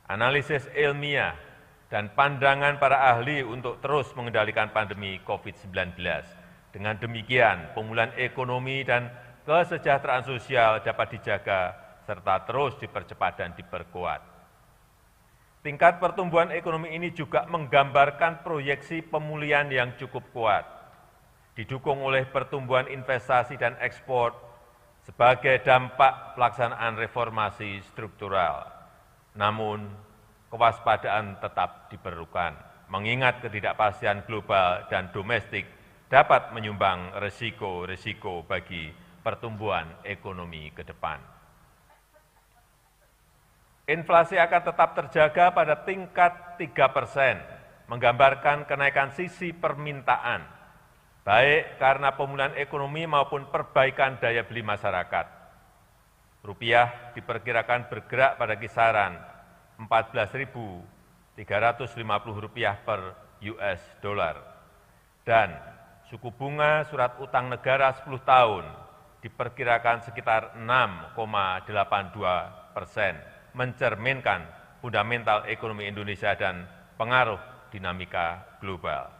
C: analisis ilmiah, dan pandangan para ahli untuk terus mengendalikan pandemi COVID-19. Dengan demikian, pemulihan ekonomi dan kesejahteraan sosial dapat dijaga serta terus dipercepat dan diperkuat. Tingkat pertumbuhan ekonomi ini juga menggambarkan proyeksi pemulihan yang cukup kuat, didukung oleh pertumbuhan investasi dan ekspor sebagai dampak pelaksanaan reformasi struktural. Namun, kewaspadaan tetap diperlukan, mengingat ketidakpastian global dan domestik dapat menyumbang risiko-risiko bagi pertumbuhan ekonomi ke depan. Inflasi akan tetap terjaga pada tingkat 3%, menggambarkan kenaikan sisi permintaan, baik karena pemulihan ekonomi maupun perbaikan daya beli masyarakat. Rupiah diperkirakan bergerak pada kisaran Rp14.350 per US dollar, dan suku bunga surat utang negara 10 tahun diperkirakan sekitar 6,82%, mencerminkan fundamental ekonomi Indonesia dan pengaruh dinamika global.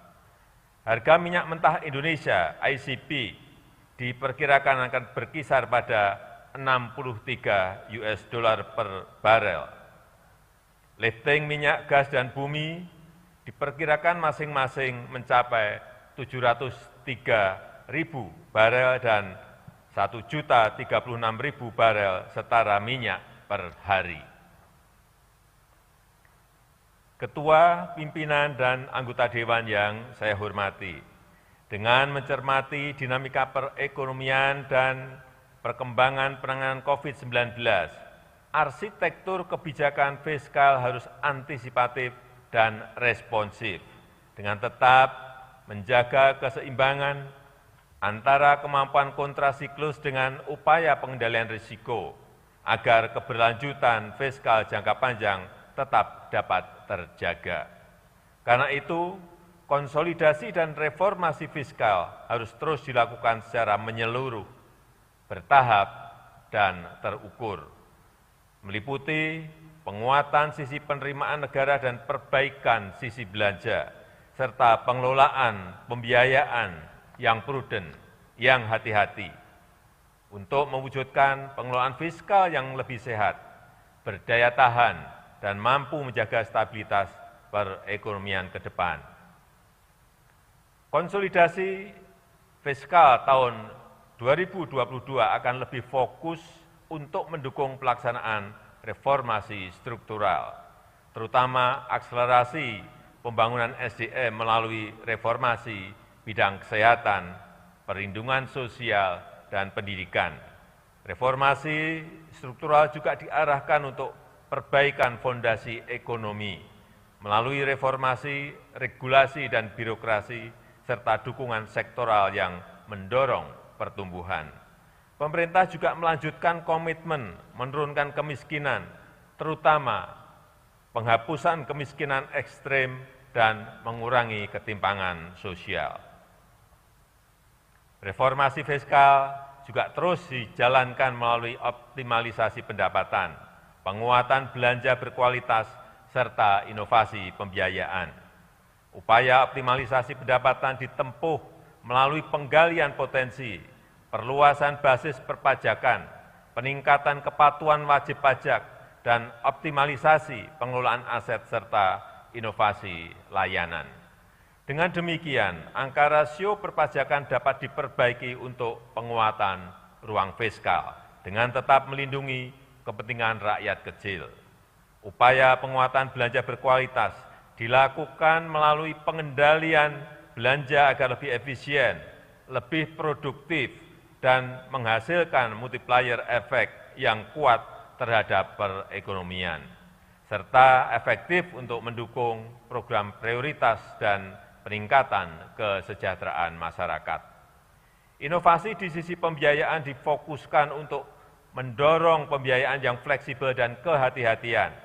C: Harga minyak mentah Indonesia (ICP) diperkirakan akan berkisar pada 63 US dollar per barel. Lifting minyak, gas, dan bumi diperkirakan masing-masing mencapai 703.000 barel dan 1.036.000 barel setara minyak per hari. Ketua, pimpinan, dan anggota Dewan yang saya hormati, dengan mencermati dinamika perekonomian dan perkembangan penanganan COVID-19, arsitektur kebijakan fiskal harus antisipatif dan responsif, dengan tetap menjaga keseimbangan antara kemampuan kontrasiklus dengan upaya pengendalian risiko, agar keberlanjutan fiskal jangka panjang tetap dapat terjaga. Karena itu, konsolidasi dan reformasi fiskal harus terus dilakukan secara menyeluruh, bertahap, dan terukur, meliputi penguatan sisi penerimaan negara dan perbaikan sisi belanja, serta pengelolaan pembiayaan yang prudent, yang hati-hati, untuk mewujudkan pengelolaan fiskal yang lebih sehat, berdaya tahan, dan mampu menjaga stabilitas perekonomian ke depan. Konsolidasi fiskal tahun 2022 akan lebih fokus untuk mendukung pelaksanaan reformasi struktural, terutama akselerasi pembangunan SDM melalui reformasi bidang kesehatan, perlindungan sosial, dan pendidikan. Reformasi struktural juga diarahkan untuk perbaikan fondasi ekonomi melalui reformasi regulasi dan birokrasi serta dukungan sektoral yang mendorong pertumbuhan. Pemerintah juga melanjutkan komitmen menurunkan kemiskinan, terutama penghapusan kemiskinan ekstrem dan mengurangi ketimpangan sosial. Reformasi fiskal juga terus dijalankan melalui optimalisasi pendapatan, penguatan belanja berkualitas, serta inovasi pembiayaan. Upaya optimalisasi pendapatan ditempuh melalui penggalian potensi, perluasan basis perpajakan, peningkatan kepatuhan wajib pajak, dan optimalisasi pengelolaan aset serta inovasi layanan. Dengan demikian, angka rasio perpajakan dapat diperbaiki untuk penguatan ruang fiskal dengan tetap melindungi kepentingan rakyat kecil. Upaya penguatan belanja berkualitas dilakukan melalui pengendalian belanja agar lebih efisien, lebih produktif, dan menghasilkan multiplier effect yang kuat terhadap perekonomian, serta efektif untuk mendukung program prioritas dan peningkatan kesejahteraan masyarakat. Inovasi di sisi pembiayaan difokuskan untuk mendorong pembiayaan yang fleksibel dan kehati-hatian,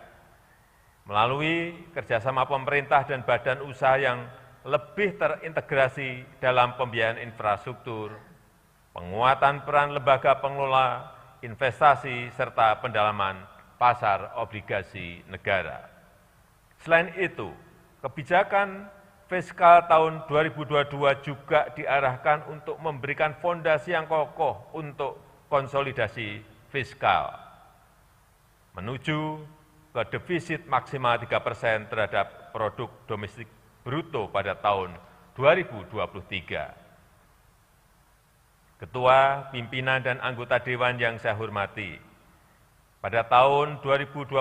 C: melalui kerjasama pemerintah dan badan usaha yang lebih terintegrasi dalam pembiayaan infrastruktur, penguatan peran lembaga pengelola investasi, serta pendalaman pasar obligasi negara. Selain itu, kebijakan fiskal tahun 2022 juga diarahkan untuk memberikan fondasi yang kokoh untuk konsolidasi fiskal, menuju ke defisit maksimal 3% terhadap produk domestik bruto pada tahun 2023. Ketua, pimpinan, dan anggota Dewan yang saya hormati, pada tahun 2022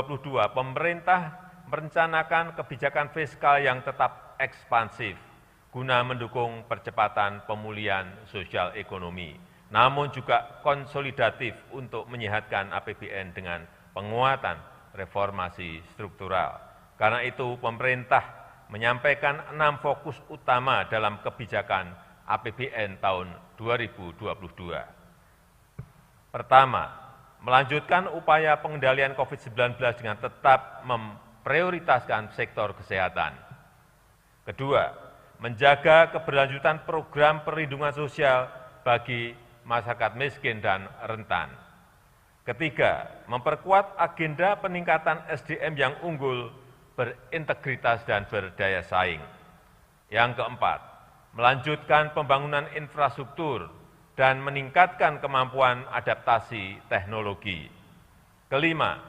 C: pemerintah merencanakan kebijakan fiskal yang tetap ekspansif guna mendukung percepatan pemulihan sosial ekonomi, namun juga konsolidatif untuk menyehatkan APBN dengan penguatan reformasi struktural. Karena itu, pemerintah menyampaikan 6 fokus utama dalam kebijakan APBN tahun 2022. Pertama, melanjutkan upaya pengendalian COVID-19 dengan tetap memprioritaskan sektor kesehatan. Kedua, menjaga keberlanjutan program perlindungan sosial bagi masyarakat miskin dan rentan. Ketiga, memperkuat agenda peningkatan SDM yang unggul, berintegritas dan berdaya saing. Yang keempat, melanjutkan pembangunan infrastruktur dan meningkatkan kemampuan adaptasi teknologi. Kelima,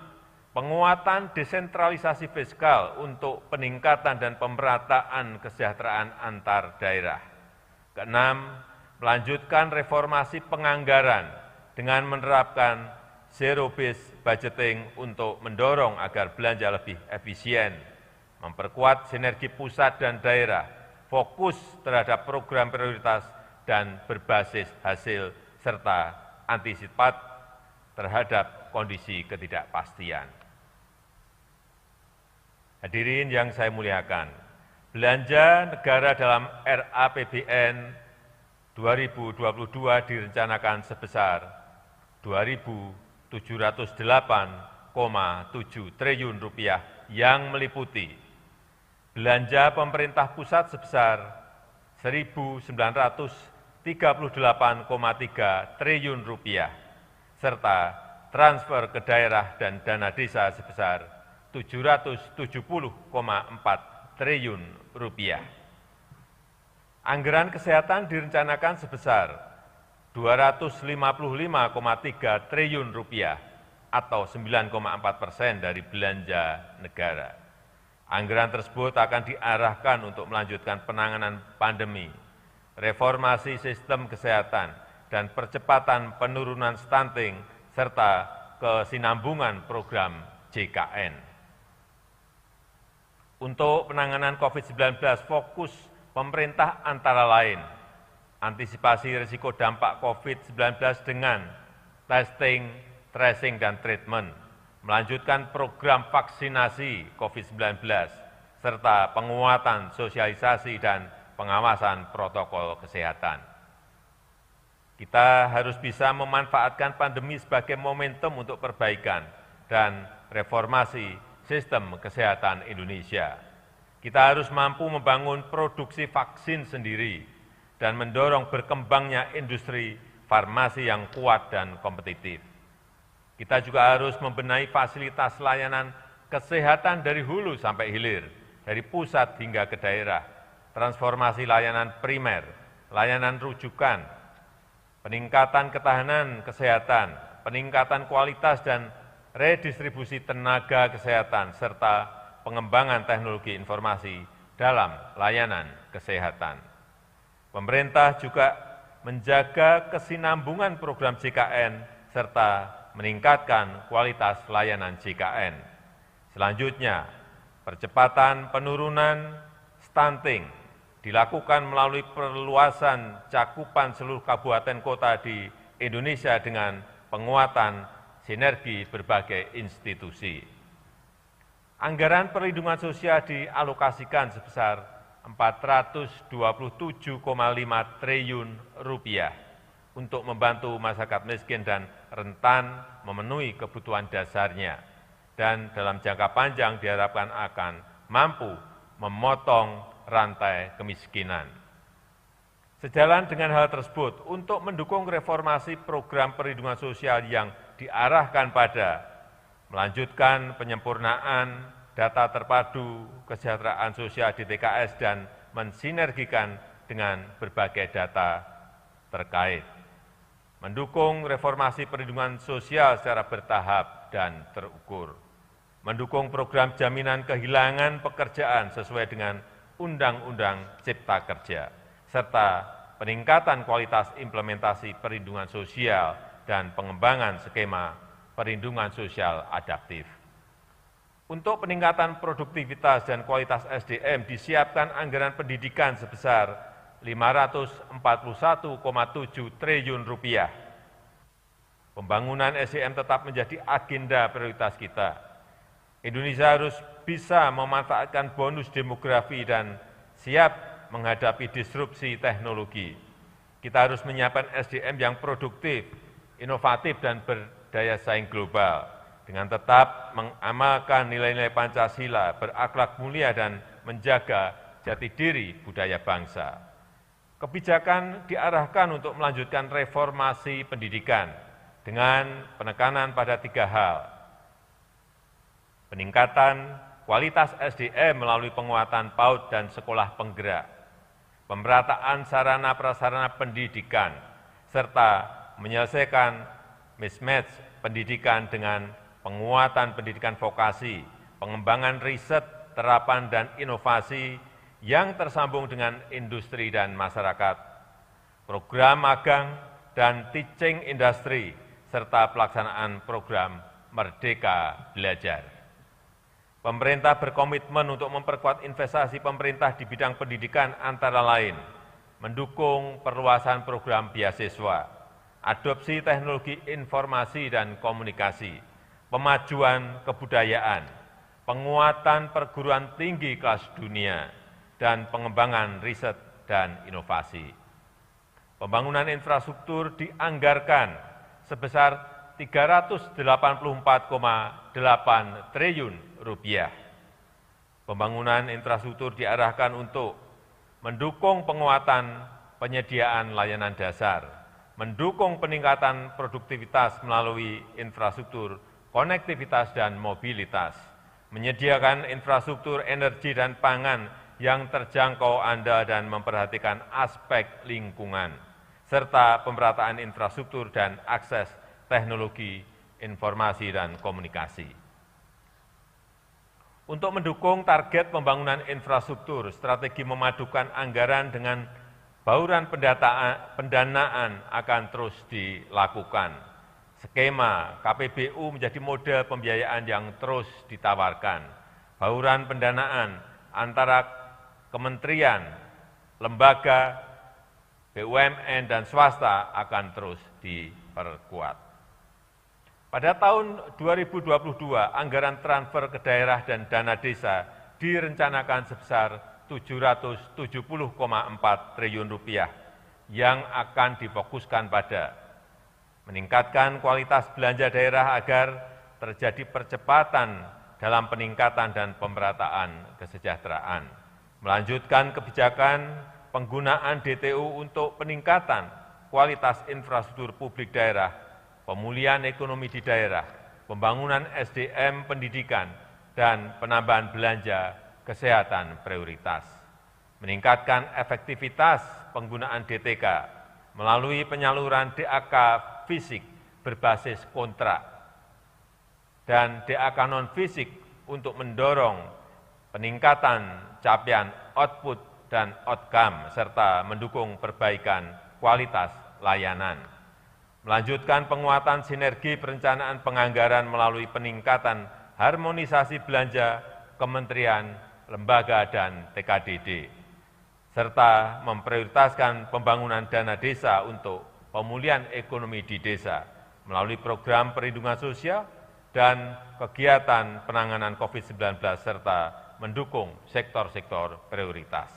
C: penguatan desentralisasi fiskal untuk peningkatan dan pemerataan kesejahteraan antar daerah. Keenam, melanjutkan reformasi penganggaran dengan menerapkan zero-based budgeting untuk mendorong agar belanja lebih efisien, memperkuat sinergi pusat dan daerah, fokus terhadap program prioritas dan berbasis hasil, serta antisipat terhadap kondisi ketidakpastian. Hadirin yang saya muliakan, belanja negara dalam RAPBN 2022 direncanakan sebesar 2.708,7 triliun rupiah yang meliputi belanja pemerintah pusat sebesar 1.938,3 triliun rupiah serta transfer ke daerah dan dana desa sebesar 770,4 triliun rupiah. Anggaran kesehatan direncanakan sebesar 255,3 triliun rupiah atau 9,4% dari belanja negara. Anggaran tersebut akan diarahkan untuk melanjutkan penanganan pandemi, reformasi sistem kesehatan, dan percepatan penurunan stunting serta kesinambungan program JKN. Untuk penanganan COVID-19 fokus pemerintah antara lain antisipasi risiko dampak COVID-19 dengan testing, tracing, dan treatment, melanjutkan program vaksinasi COVID-19, serta penguatan sosialisasi dan pengawasan protokol kesehatan. Kita harus bisa memanfaatkan pandemi sebagai momentum untuk perbaikan dan reformasi sistem kesehatan Indonesia. Kita harus mampu membangun produksi vaksin sendiri dan mendorong berkembangnya industri farmasi yang kuat dan kompetitif. Kita juga harus membenahi fasilitas layanan kesehatan dari hulu sampai hilir, dari pusat hingga ke daerah, transformasi layanan primer, layanan rujukan, peningkatan ketahanan kesehatan, peningkatan kualitas dan redistribusi tenaga kesehatan, serta pengembangan teknologi informasi dalam layanan kesehatan. Pemerintah juga menjaga kesinambungan program JKN serta meningkatkan kualitas layanan JKN. Selanjutnya, percepatan penurunan stunting dilakukan melalui perluasan cakupan seluruh kabupaten kota di Indonesia dengan penguatan sinergi berbagai institusi. Anggaran perlindungan sosial dialokasikan sebesar 427,5 triliun rupiah untuk membantu masyarakat miskin dan rentan memenuhi kebutuhan dasarnya, dan dalam jangka panjang diharapkan akan mampu memotong rantai kemiskinan. Sejalan dengan hal tersebut, untuk mendukung reformasi program perlindungan sosial yang diarahkan pada melanjutkan penyempurnaan data terpadu kesejahteraan sosial di TKS dan mensinergikan dengan berbagai data terkait, mendukung reformasi perlindungan sosial secara bertahap dan terukur, mendukung program jaminan kehilangan pekerjaan sesuai dengan Undang-Undang Cipta Kerja, serta peningkatan kualitas implementasi perlindungan sosial dan pengembangan skema perlindungan sosial adaptif. Untuk peningkatan produktivitas dan kualitas SDM disiapkan anggaran pendidikan sebesar 541,7 triliun rupiah. Pembangunan SDM tetap menjadi agenda prioritas kita. Indonesia harus bisa memanfaatkan bonus demografi dan siap menghadapi disrupsi teknologi. Kita harus menyiapkan SDM yang produktif, inovatif, dan berdaya saing global, dengan tetap mengamalkan nilai-nilai Pancasila, berakhlak mulia, dan menjaga jati diri budaya bangsa. Kebijakan diarahkan untuk melanjutkan reformasi pendidikan, dengan penekanan pada 3 hal: peningkatan kualitas SDM melalui penguatan PAUD dan sekolah penggerak, pemerataan sarana prasarana pendidikan, serta menyelesaikan mismatch pendidikan dengan penguatan pendidikan vokasi, pengembangan riset, terapan dan inovasi yang tersambung dengan industri dan masyarakat, program magang dan teaching industry, serta pelaksanaan program Merdeka Belajar. Pemerintah berkomitmen untuk memperkuat investasi pemerintah di bidang pendidikan antara lain, mendukung perluasan program beasiswa, adopsi teknologi informasi dan komunikasi, pemajuan kebudayaan, penguatan perguruan tinggi kelas dunia, dan pengembangan riset dan inovasi. Pembangunan infrastruktur dianggarkan sebesar Rp384,8 triliun. Pembangunan infrastruktur diarahkan untuk mendukung penguatan penyediaan layanan dasar, mendukung peningkatan produktivitas melalui infrastruktur konektivitas dan mobilitas, menyediakan infrastruktur energi dan pangan yang terjangkau andal dan memperhatikan aspek lingkungan, serta pemerataan infrastruktur dan akses teknologi informasi dan komunikasi. Untuk mendukung target pembangunan infrastruktur, strategi memadukan anggaran dengan bauran pendanaan akan terus dilakukan. Skema KPBU menjadi model pembiayaan yang terus ditawarkan. Bauran pendanaan antara kementerian, lembaga, BUMN, dan swasta akan terus diperkuat. Pada tahun 2022, anggaran transfer ke daerah dan dana desa direncanakan sebesar Rp770,4 triliun yang akan difokuskan pada meningkatkan kualitas belanja daerah agar terjadi percepatan dalam peningkatan dan pemerataan kesejahteraan, melanjutkan kebijakan penggunaan DTU untuk peningkatan kualitas infrastruktur publik daerah, pemulihan ekonomi di daerah, pembangunan SDM pendidikan, dan penambahan belanja kesehatan prioritas. Meningkatkan efektivitas penggunaan DTK melalui penyaluran DAK fisik berbasis kontrak dan DAK non-fisik untuk mendorong peningkatan capaian output dan outcome, serta mendukung perbaikan kualitas layanan. Melanjutkan penguatan sinergi perencanaan penganggaran melalui peningkatan harmonisasi belanja kementerian, lembaga, dan TKDD, serta memprioritaskan pembangunan dana desa untuk pemulihan ekonomi di desa melalui program perlindungan sosial dan kegiatan penanganan COVID-19, serta mendukung sektor-sektor prioritas.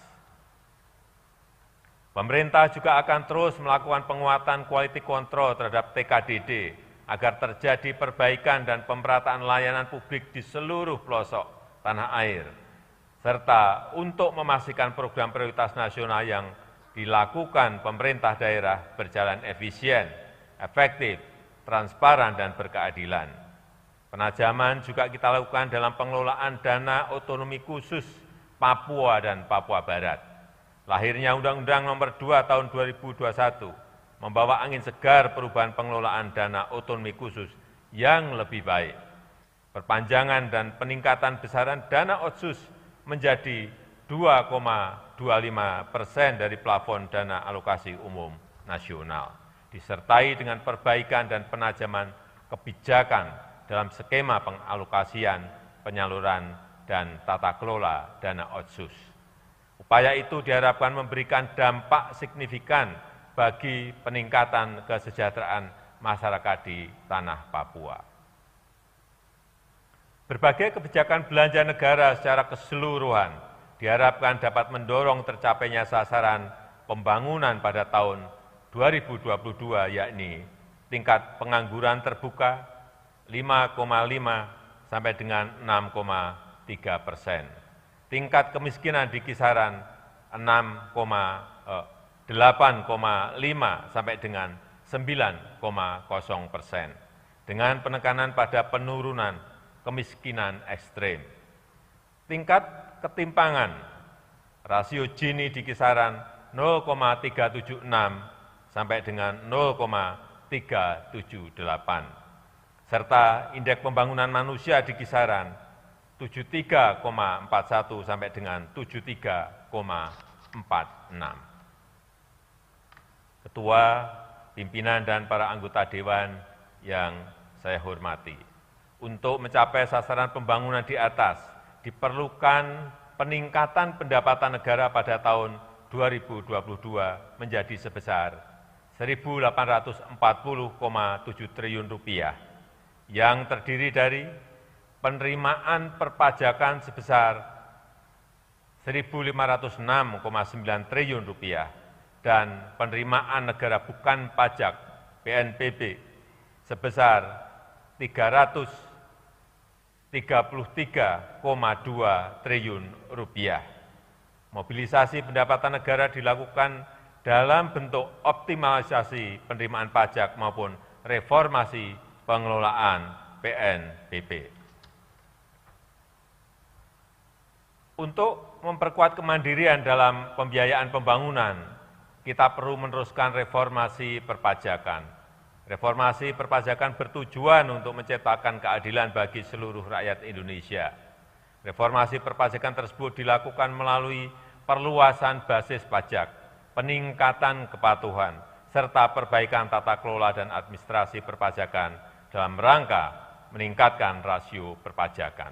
C: Pemerintah juga akan terus melakukan penguatan quality control terhadap TKDD agar terjadi perbaikan dan pemerataan layanan publik di seluruh pelosok tanah air, serta untuk memastikan program prioritas nasional yang dilakukan pemerintah daerah berjalan efisien, efektif, transparan, dan berkeadilan. Penajaman juga kita lakukan dalam pengelolaan dana otonomi khusus Papua dan Papua Barat. Lahirnya Undang-Undang Nomor 2 Tahun 2021 membawa angin segar perubahan pengelolaan dana otonomi khusus yang lebih baik. Perpanjangan dan peningkatan besaran dana otsus menjadi 2,25% dari plafon dana alokasi umum nasional, disertai dengan perbaikan dan penajaman kebijakan dalam skema pengalokasian, penyaluran, dan tata kelola dana otsus. Upaya itu diharapkan memberikan dampak signifikan bagi peningkatan kesejahteraan masyarakat di tanah Papua. Berbagai kebijakan belanja negara secara keseluruhan diharapkan dapat mendorong tercapainya sasaran pembangunan pada tahun 2022, yakni tingkat pengangguran terbuka 5,5 sampai dengan 6,3%. Tingkat kemiskinan di kisaran 8,5 sampai dengan 9,0%, dengan penekanan pada penurunan kemiskinan ekstrem. Tingkat ketimpangan rasio Gini di kisaran 0,376 sampai dengan 0,378, serta indeks pembangunan manusia di kisaran 73,41 sampai dengan 73,46. Ketua, pimpinan, dan para anggota Dewan yang saya hormati, untuk mencapai sasaran pembangunan di atas diperlukan peningkatan pendapatan negara pada tahun 2022 menjadi sebesar Rp1.840,7 triliun, yang terdiri dari penerimaan perpajakan sebesar Rp1.506,9 triliun dan penerimaan negara bukan pajak (PNBP) sebesar Rp333,2 triliun. Mobilisasi pendapatan negara dilakukan dalam bentuk optimalisasi penerimaan pajak maupun reformasi pengelolaan PNBP. Untuk memperkuat kemandirian dalam pembiayaan pembangunan, kita perlu meneruskan reformasi perpajakan. Reformasi perpajakan bertujuan untuk menciptakan keadilan bagi seluruh rakyat Indonesia. Reformasi perpajakan tersebut dilakukan melalui perluasan basis pajak, peningkatan kepatuhan, serta perbaikan tata kelola dan administrasi perpajakan dalam rangka meningkatkan rasio perpajakan.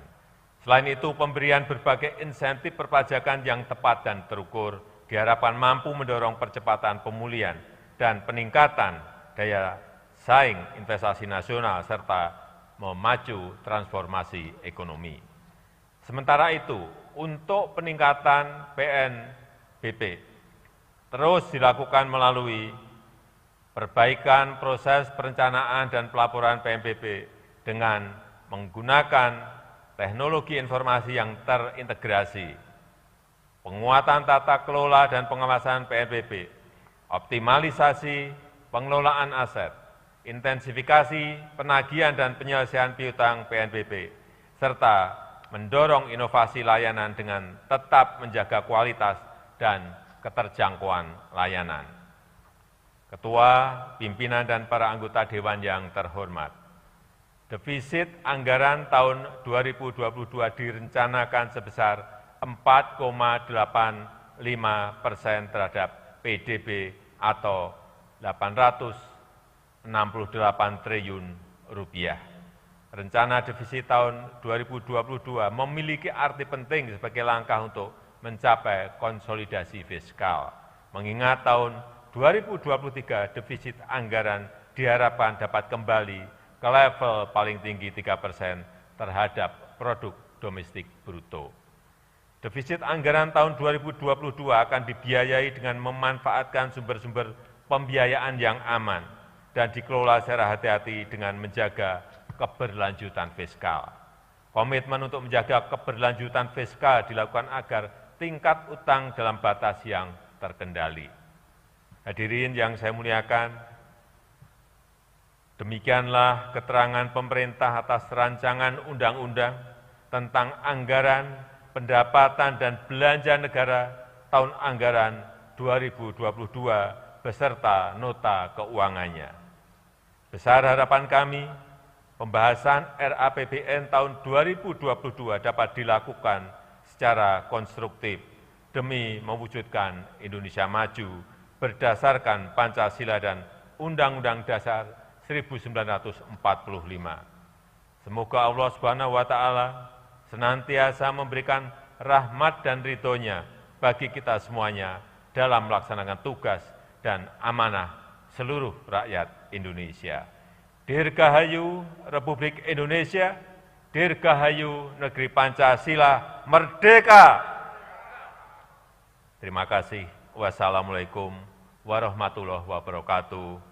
C: Selain itu, pemberian berbagai insentif perpajakan yang tepat dan terukur diharapkan mampu mendorong percepatan pemulihan dan peningkatan daya saing investasi nasional serta memacu transformasi ekonomi. Sementara itu, untuk peningkatan PNBP terus dilakukan melalui perbaikan proses perencanaan dan pelaporan PNBP dengan menggunakan teknologi informasi yang terintegrasi, penguatan tata kelola dan pengawasan PNBP, optimalisasi pengelolaan aset, intensifikasi penagihan dan penyelesaian piutang PNBP, serta mendorong inovasi layanan dengan tetap menjaga kualitas dan keterjangkauan layanan. Ketua, pimpinan, dan para anggota Dewan yang terhormat, defisit anggaran tahun 2022 direncanakan sebesar 4,85% terhadap PDB atau Rp868 triliun. Rencana defisit tahun 2022 memiliki arti penting sebagai langkah untuk mencapai konsolidasi fiskal. Mengingat tahun 2023 defisit anggaran diharapkan dapat kembali ke level paling tinggi 3% terhadap produk domestik bruto. Defisit anggaran tahun 2022 akan dibiayai dengan memanfaatkan sumber-sumber pembiayaan yang aman dan dikelola secara hati-hati dengan menjaga keberlanjutan fiskal. Komitmen untuk menjaga keberlanjutan fiskal dilakukan agar tingkat utang dalam batas yang terkendali. Hadirin yang saya muliakan, demikianlah keterangan pemerintah atas rancangan undang-undang tentang anggaran, pendapatan, dan belanja negara tahun anggaran 2022 beserta nota keuangannya. Besar harapan kami, pembahasan RAPBN tahun 2022 dapat dilakukan secara konstruktif demi mewujudkan Indonesia maju berdasarkan Pancasila dan Undang-Undang Dasar 1945. Semoga Allah Subhanahu wa Ta'ala senantiasa memberikan rahmat dan ridho-Nya bagi kita semuanya dalam melaksanakan tugas dan amanah seluruh rakyat Indonesia. Dirgahayu Republik Indonesia, Dirgahayu Negeri Pancasila, Merdeka! Terima kasih. Wassalamualaikum warahmatullahi wabarakatuh.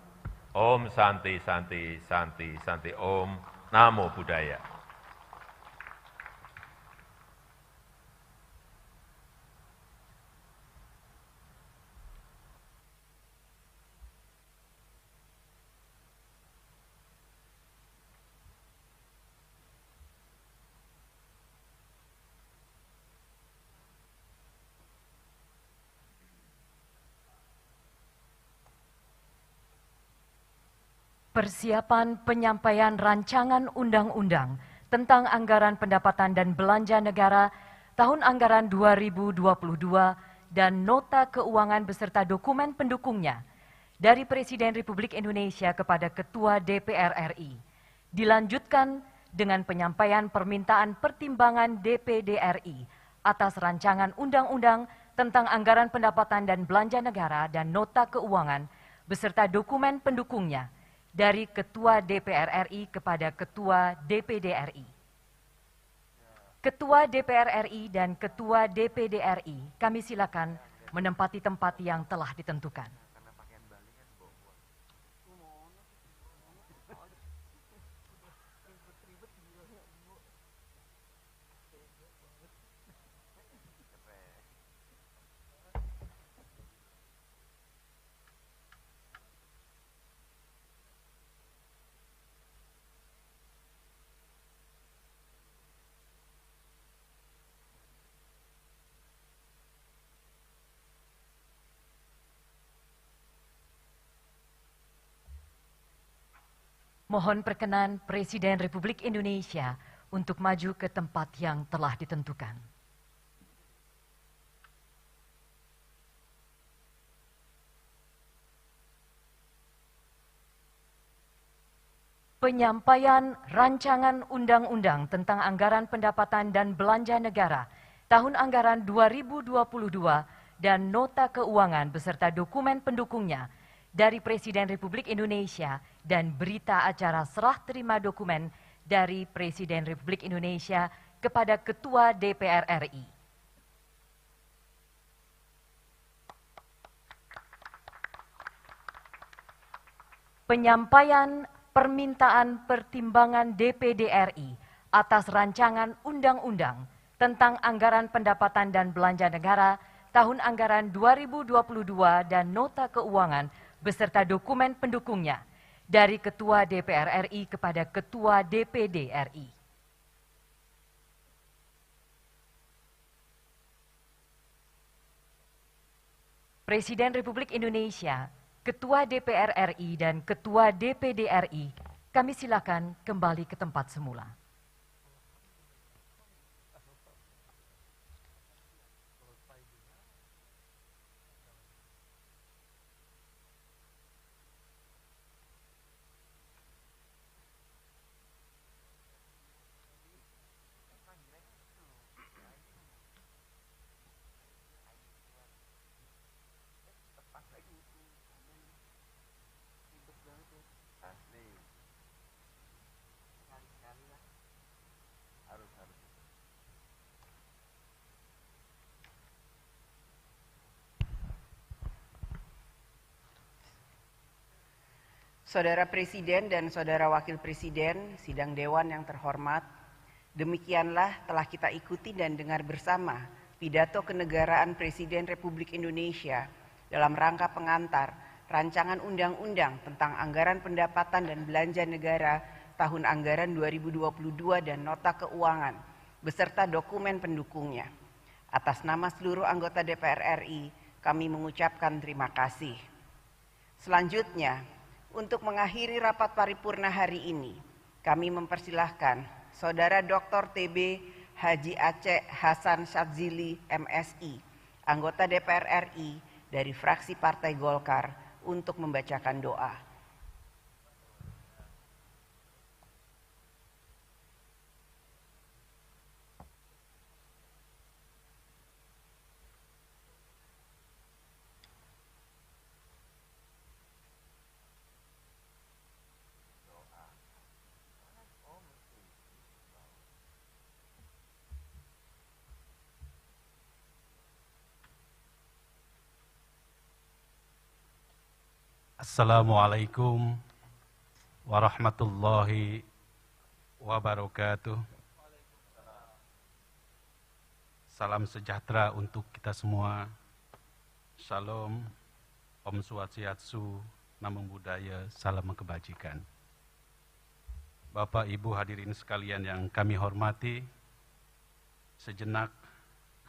C: Om Santi Santi Santi Santi Om Namo Buddhaya.
A: Persiapan penyampaian rancangan undang-undang tentang anggaran pendapatan dan belanja negara tahun anggaran 2022 dan nota keuangan beserta dokumen pendukungnya dari Presiden Republik Indonesia kepada Ketua DPR RI. Dilanjutkan dengan penyampaian permintaan pertimbangan DPD RI atas rancangan undang-undang tentang anggaran pendapatan dan belanja negara dan nota keuangan beserta dokumen pendukungnya dari Ketua DPR RI kepada Ketua DPD RI. Ketua DPR RI dan Ketua DPD RI, kami silakan menempati tempat yang telah ditentukan. Mohon perkenan Presiden Republik Indonesia untuk maju ke tempat yang telah ditentukan. Penyampaian rancangan undang-undang tentang anggaran pendapatan dan belanja negara tahun anggaran 2022 dan nota keuangan beserta dokumen pendukungnya dari Presiden Republik Indonesia dan berita acara serah terima dokumen dari Presiden Republik Indonesia kepada Ketua DPR RI. Penyampaian permintaan pertimbangan DPD RI atas rancangan undang-undang tentang anggaran pendapatan dan belanja negara tahun anggaran 2022 dan nota keuangan beserta dokumen pendukungnya dari Ketua DPR RI kepada Ketua DPD RI. Presiden Republik Indonesia, Ketua DPR RI dan Ketua DPD RI, kami silakan kembali ke tempat semula.
B: Saudara Presiden dan Saudara Wakil Presiden, Sidang Dewan yang terhormat, demikianlah telah kita ikuti dan dengar bersama pidato kenegaraan Presiden Republik Indonesia dalam rangka pengantar rancangan undang-undang tentang anggaran pendapatan dan belanja negara tahun anggaran 2022 dan nota keuangan beserta dokumen pendukungnya. Atas nama seluruh anggota DPR RI, kami mengucapkan terima kasih. Selanjutnya, untuk mengakhiri rapat paripurna hari ini, kami mempersilahkan Saudara Dr. TB Haji Aceh Hasan Syadzili MSI, anggota DPR RI dari fraksi Partai Golkar, untuk membacakan doa.
D: Assalamualaikum warahmatullahi wabarakatuh. Salam sejahtera untuk kita semua. Shalom, Om Swastiastu, Namo Buddhaya, salam kebajikan. Bapak Ibu hadirin sekalian yang kami hormati, sejenak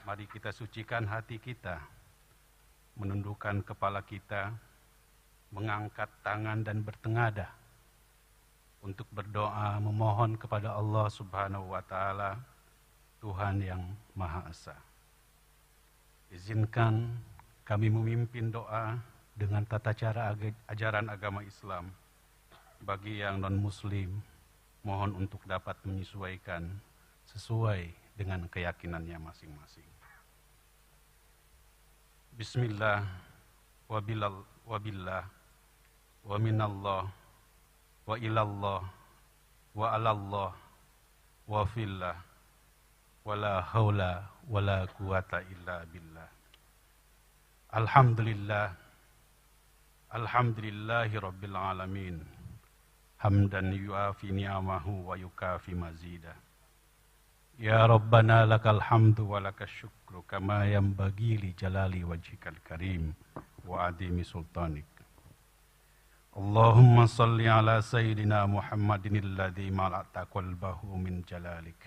D: mari kita sucikan hati kita, menundukkan kepala kita, mengangkat tangan dan bertengadah untuk berdoa memohon kepada Allah Subhanahu wa Ta'ala, Tuhan yang Maha Esa. Izinkan kami memimpin doa dengan tata cara ajaran agama Islam. Bagi yang non-muslim, mohon untuk dapat menyesuaikan sesuai dengan keyakinannya masing-masing. Bismillah, wabillah, wa minallah, wa ilallah, wa alallah, wa fillah, wa la hawla wa la quwata illa billah. Alhamdulillah, alhamdulillahi rabbil alamin, hamdan yuafi ni'amahu wa yukafi mazidah. Ya Rabbana lakal hamdu wa lakas syukru kama yanbaghi li jalali wajhikal karim wa adimi sultanik. Allahumma salli ala sayyidina Muhammadin alladhi mala'ta qalbahu min jalalik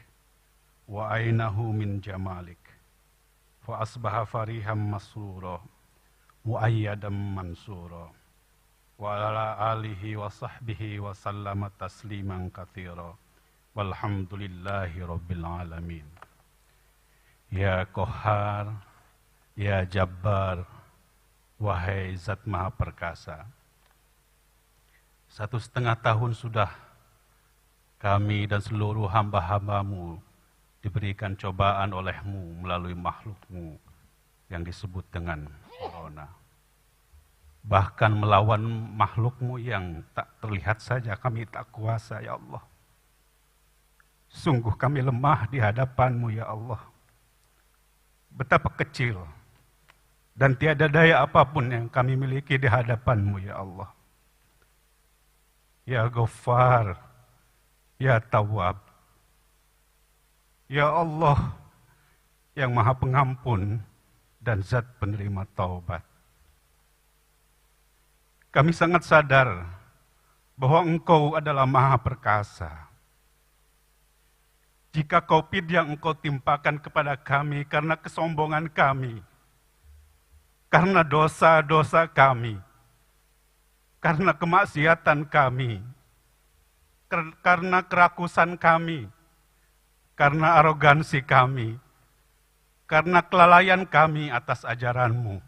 D: wa ainahu min jamalik fa asbaha fariham masrura muayyadan mansura wa ala alihi wa sahbihi wa sallama tasliman katsira. Walhamdulillahi rabbil alamin. Ya Qahhar, ya Jabbar, wahai Zat Maha Perkasa. 1,5 tahun sudah kami dan seluruh hamba-hambamu diberikan cobaan oleh-Mu melalui makhluk-Mu yang disebut dengan corona. Bahkan melawan makhluk-Mu yang tak terlihat saja kami tak kuasa, ya Allah. Sungguh kami lemah di hadapan-Mu, ya Allah. Betapa kecil dan tiada daya apapun yang kami miliki di hadapan-Mu, ya Allah. Ya Ghaffar, ya Tawwab, ya Allah yang Maha Pengampun dan Zat penerima taubat. Kami sangat sadar bahwa Engkau adalah Maha Perkasa. Jika COVID yang Engkau timpakan kepada kami karena kesombongan kami, karena dosa-dosa kami, karena kemaksiatan kami, karena kerakusan kami, karena arogansi kami, karena kelalaian kami atas ajaran-Mu,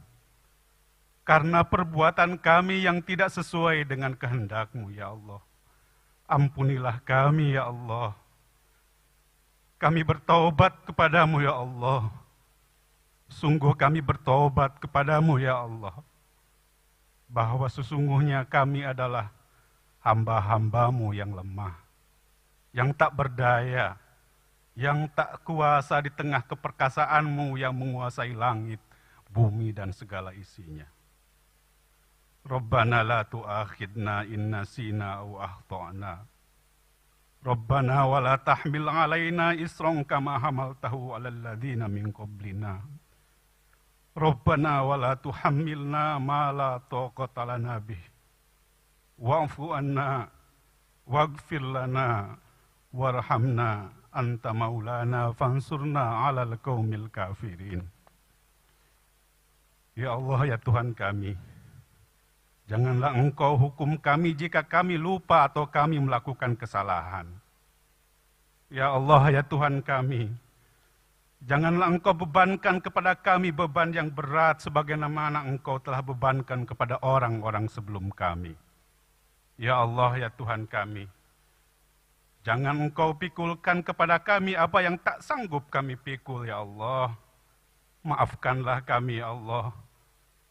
D: karena perbuatan kami yang tidak sesuai dengan kehendak-Mu, ya Allah. Ampunilah kami, ya Allah. Kami bertaubat kepadamu, ya Allah. Sungguh kami bertaubat kepadamu, ya Allah. Bahwa sesungguhnya kami adalah hamba-hambamu yang lemah, yang tak berdaya, yang tak kuasa di tengah keperkasaanmu yang menguasai langit, bumi, dan segala isinya. Rabbana la tu'akhidna in nasina aw akhtana. Rabbana wa la tahmil alaina isran kama hamaltahu alal ladzina min qablina. Rabbana wa la tuhammilna ma la taqata lana bih. Wa'fu anna waghfir lana warhamna anta maulana fansurna 'alal qaumil kafirin. Ya Allah, ya Tuhan kami, janganlah Engkau hukum kami jika kami lupa atau kami melakukan kesalahan. Ya Allah, ya Tuhan kami, janganlah Engkau bebankan kepada kami beban yang berat sebagaimana Engkau telah bebankan kepada orang-orang sebelum kami. Ya Allah, ya Tuhan kami, jangan Engkau pikulkan kepada kami apa yang tak sanggup kami pikul, ya Allah. Maafkanlah kami, ya Allah.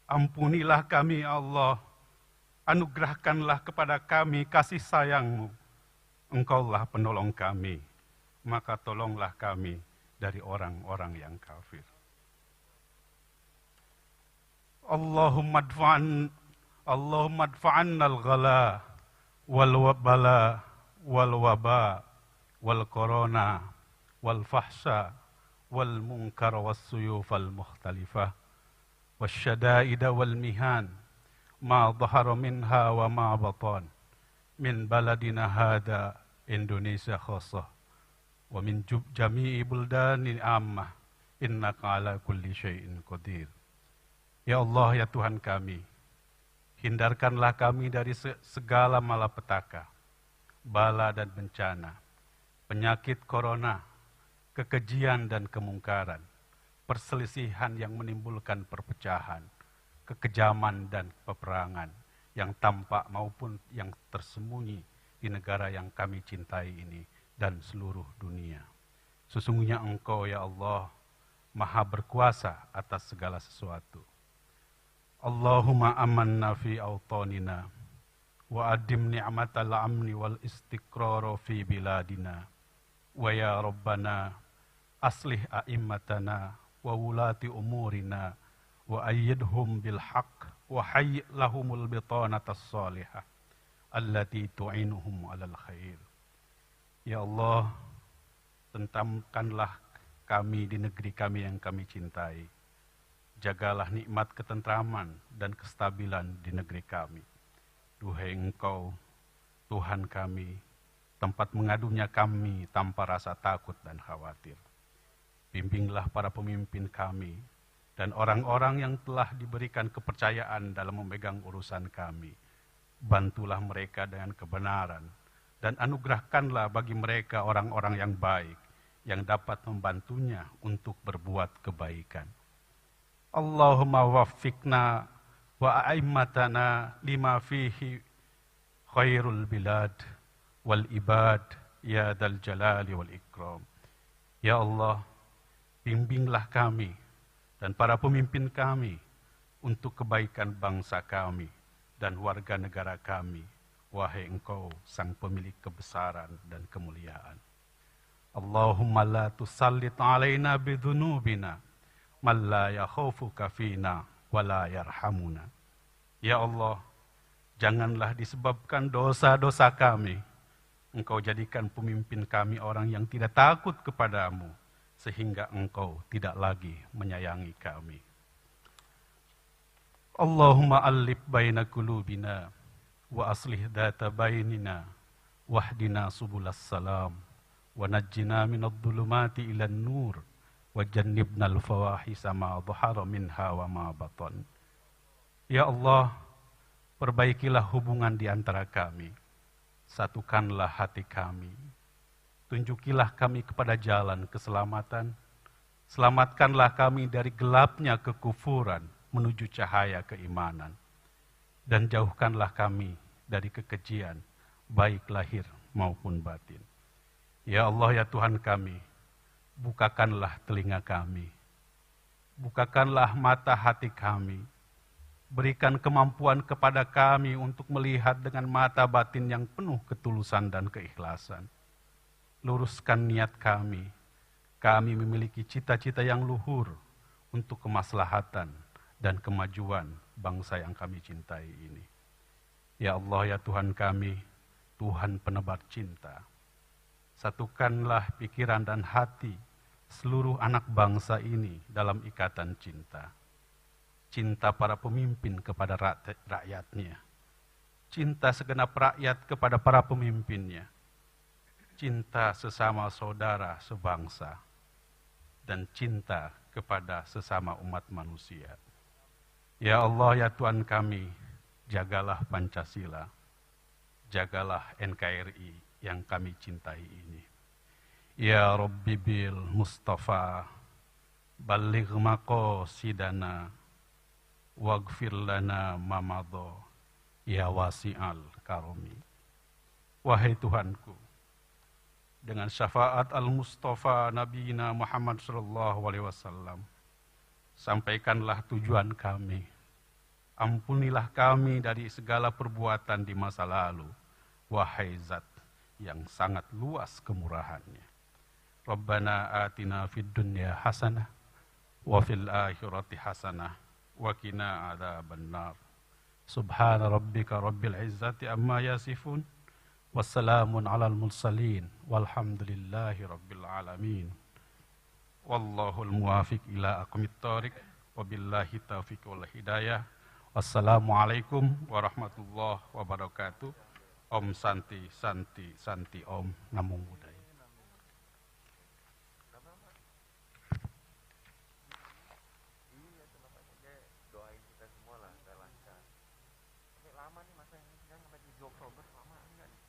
D: Ampunilah kami, ya Allah. Anugerahkanlah kepada kami kasih sayang-Mu. Engkaulah penolong kami, maka tolonglah kami dari orang-orang yang kafir. Allahumma adfa'anna al-ghala wal wabala wal waba wal corona wal fahsya wal munkar was suyuf al mukhtalifah wasyada'ida wal mihan ma dhahara minha wa ma batan min baladina hada Indonesia khassah wa min jami'i buldani ammah innaka ala kulli syai'in qadir. Ya Allah, ya Tuhan kami, hindarkanlah kami dari segala malapetaka, bala dan bencana, penyakit corona, kekejian dan kemungkaran, perselisihan yang menimbulkan perpecahan, kekejaman dan peperangan yang tampak maupun yang tersembunyi di negara yang kami cintai ini dan seluruh dunia. Sesungguhnya Engkau, ya Allah, Maha berkuasa atas segala sesuatu. Allahumma amanna fi awtanina wa adim ni'matal amni wal istiqrara fi biladina wa ya Rabbana aslih a'immatana wa wulati umurina wa ayyidhum bil haqq wa hayyi lahumul bitanatas salihah allati tu'inuhum 'alal khair. Ya Allah, tentamkanlah kami di negeri kami yang kami cintai. Jagalah nikmat ketentraman dan kestabilan di negeri kami. Duhai Engkau, Tuhan kami, tempat mengadunya kami tanpa rasa takut dan khawatir. Bimbinglah para pemimpin kami dan orang-orang yang telah diberikan kepercayaan dalam memegang urusan kami. Bantulah mereka dengan kebenaran dan anugerahkanlah bagi mereka orang-orang yang baik yang dapat membantunya untuk berbuat kebaikan. Allahumma waffiqna wa a'immatana lima fihi khairul bilad wal ibad ya dal jalali wal ikram. Ya Allah, bimbinglah kami dan para pemimpin kami untuk kebaikan bangsa kami dan warga negara kami. Wahai Engkau, Sang Pemilik kebesaran dan kemuliaan. Allahumma la tusallit alaina bidhunubina man la yakhafuka fina wa la yarhamuna. Ya Allah, janganlah disebabkan dosa-dosa kami, Engkau jadikan pemimpin kami orang yang tidak takut kepadamu, sehingga Engkau tidak lagi menyayangi kami. Allahumma allif baina qulubina wa aslih data bainina wahdina subulas salam wa najjina minadh dhulumati ilan nur wa jannibnal fawahisa ma dhahara minha wa ma batan. Ya Allah, perbaikilah hubungan di antara kami, satukanlah hati kami, tunjukilah kami kepada jalan keselamatan, selamatkanlah kami dari gelapnya kekufuran menuju cahaya keimanan, dan jauhkanlah kami dari kekejian, baik lahir maupun batin. Ya Allah, ya Tuhan kami, bukakanlah telinga kami, bukakanlah mata hati kami, berikan kemampuan kepada kami untuk melihat dengan mata batin yang penuh ketulusan dan keikhlasan. Luruskan niat kami memiliki cita-cita yang luhur untuk kemaslahatan dan kemajuan bangsa yang kami cintai ini. Ya Allah, ya Tuhan kami, Tuhan penebar cinta, satukanlah pikiran dan hati seluruh anak bangsa ini dalam ikatan cinta. Cinta para pemimpin kepada rakyatnya, cinta segenap rakyat kepada para pemimpinnya, cinta sesama saudara sebangsa, dan cinta kepada sesama umat manusia. Ya Allah, ya Tuhan kami, jagalah Pancasila, jagalah NKRI yang kami cintai ini. Ya Rabbi bil Mustafa, balligh maqasidana, waghfir lana ma madha, ya wasi'al karami. Wahai Tuhanku, dengan syafaat al-Mustafa Nabiyina Muhammad SAW, sampaikanlah tujuan kami. Ampunilah kami dari segala perbuatan di masa lalu, wahai Zat yang sangat luas kemurahannya. Rabbana atina fid dunya hasanah wa fil akhirati hasanah wa qina adzabannar. Subhana rabbika rabbil izzati amma yasifun. Wassalamun alal mursalin walhamdulillahi rabbil alamin. Wallahul muwafiq ila aqwamit thoriq wabillahi taufiq wal hidayah. Wassalamualaikum warahmatullahi wabarakatuh. Om Santi Santi Santi Om Namo Buddhaya.
E: Doain kita semua lah, lancar. Ini lama nih masa ini sampai 7 Oktober, lama enggak nih?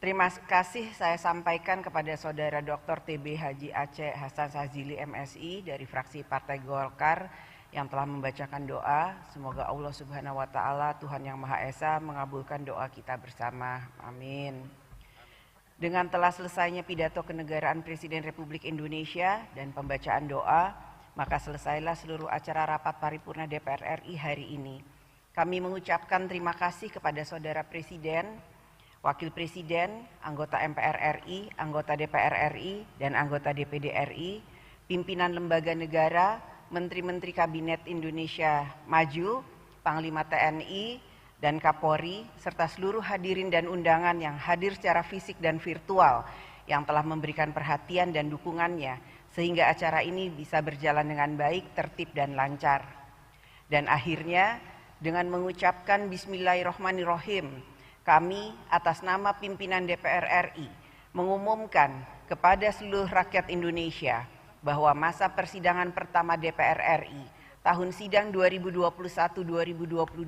B: Terima kasih saya sampaikan kepada Saudara Dr. TB Haji Aceh Hasan Sazili MSI dari fraksi Partai Golkar yang telah membacakan doa. Semoga Allah Subhanahu wa taala, Tuhan yang Maha Esa, mengabulkan doa kita bersama. Amin. Dengan telah selesainya pidato kenegaraan Presiden Republik Indonesia dan pembacaan doa, maka selesailah seluruh acara rapat paripurna DPR RI hari ini. Kami mengucapkan terima kasih kepada Saudara Presiden, Wakil Presiden, anggota MPR RI, anggota DPR RI, dan anggota DPD RI, pimpinan lembaga negara, Menteri-Menteri Kabinet Indonesia Maju, Panglima TNI, dan Kapolri, serta seluruh hadirin dan undangan yang hadir secara fisik dan virtual yang telah memberikan perhatian dan dukungannya, sehingga acara ini bisa berjalan dengan baik, tertib, dan lancar. Dan akhirnya, dengan mengucapkan Bismillahirrahmanirrahim, kami atas nama pimpinan DPR RI mengumumkan kepada seluruh rakyat Indonesia bahwa masa persidangan pertama DPR RI tahun sidang 2021-2022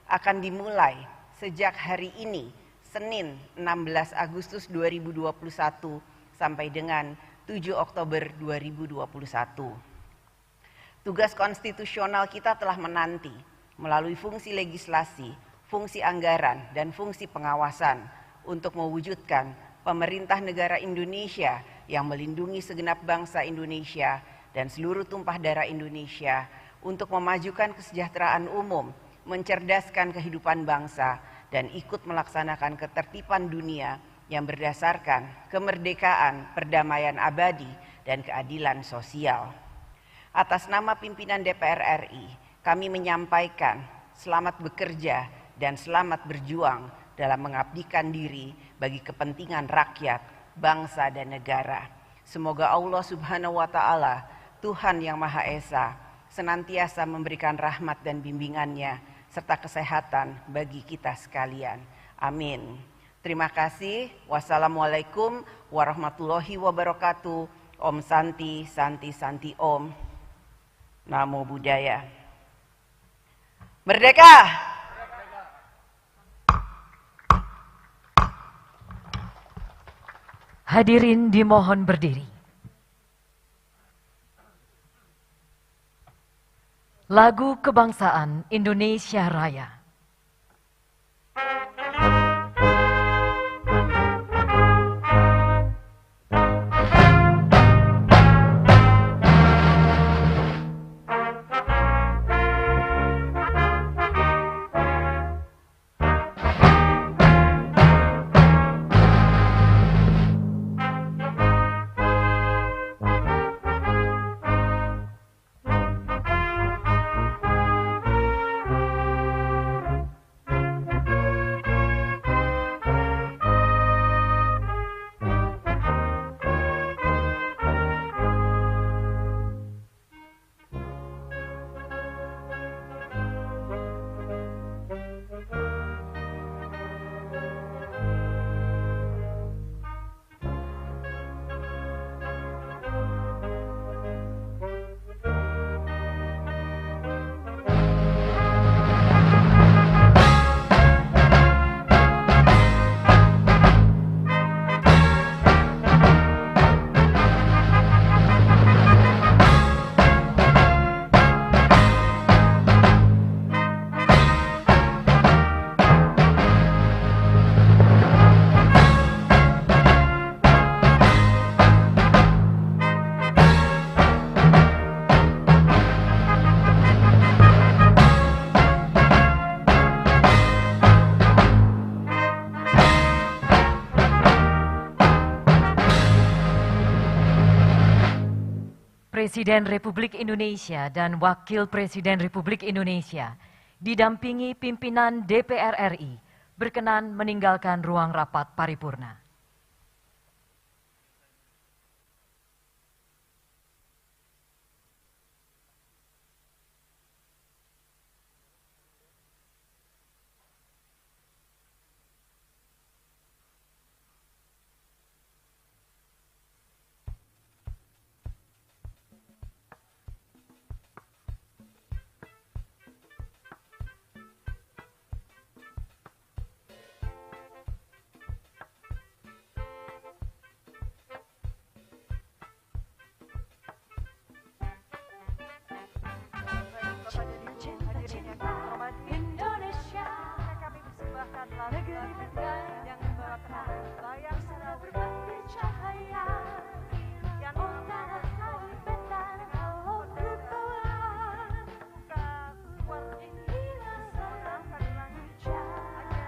B: akan dimulai sejak hari ini, Senin 16 Agustus 2021 sampai dengan 7 Oktober 2021. Tugas konstitusional kita telah menanti melalui fungsi legislasi, fungsi anggaran, dan fungsi pengawasan untuk mewujudkan pemerintah negara Indonesia yang melindungi segenap bangsa Indonesia dan seluruh tumpah darah Indonesia untuk memajukan kesejahteraan umum, mencerdaskan kehidupan bangsa, dan ikut melaksanakan ketertiban dunia yang berdasarkan kemerdekaan, perdamaian abadi, dan keadilan sosial. Atas nama pimpinan DPR RI, kami menyampaikan selamat bekerja dan selamat berjuang dalam mengabdikan diri bagi kepentingan rakyat, bangsa, dan negara. Semoga Allah Subhanahu wa taala, Tuhan yang Maha Esa, senantiasa memberikan rahmat dan bimbingannya serta kesehatan bagi kita sekalian. Amin. Terima kasih. Wassalamualaikum warahmatullahi wabarakatuh. Om Santi, Santi, Santi Om. Namo Buddhaya. Merdeka!
A: Hadirin dimohon berdiri. Lagu Kebangsaan Indonesia Raya. Presiden Republik Indonesia dan Wakil Presiden Republik Indonesia didampingi pimpinan DPR RI berkenan meninggalkan ruang rapat paripurna.
F: negeri megah yang berkata yang sudah berbagi cahaya yang tanah laut bentang kalau kepulauan buka inilah seorang langit cahaya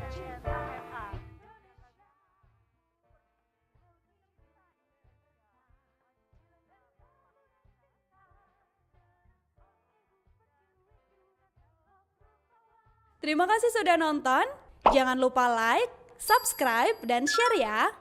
F: cinta
G: Terima kasih sudah nonton. Jangan lupa like, subscribe, dan share ya.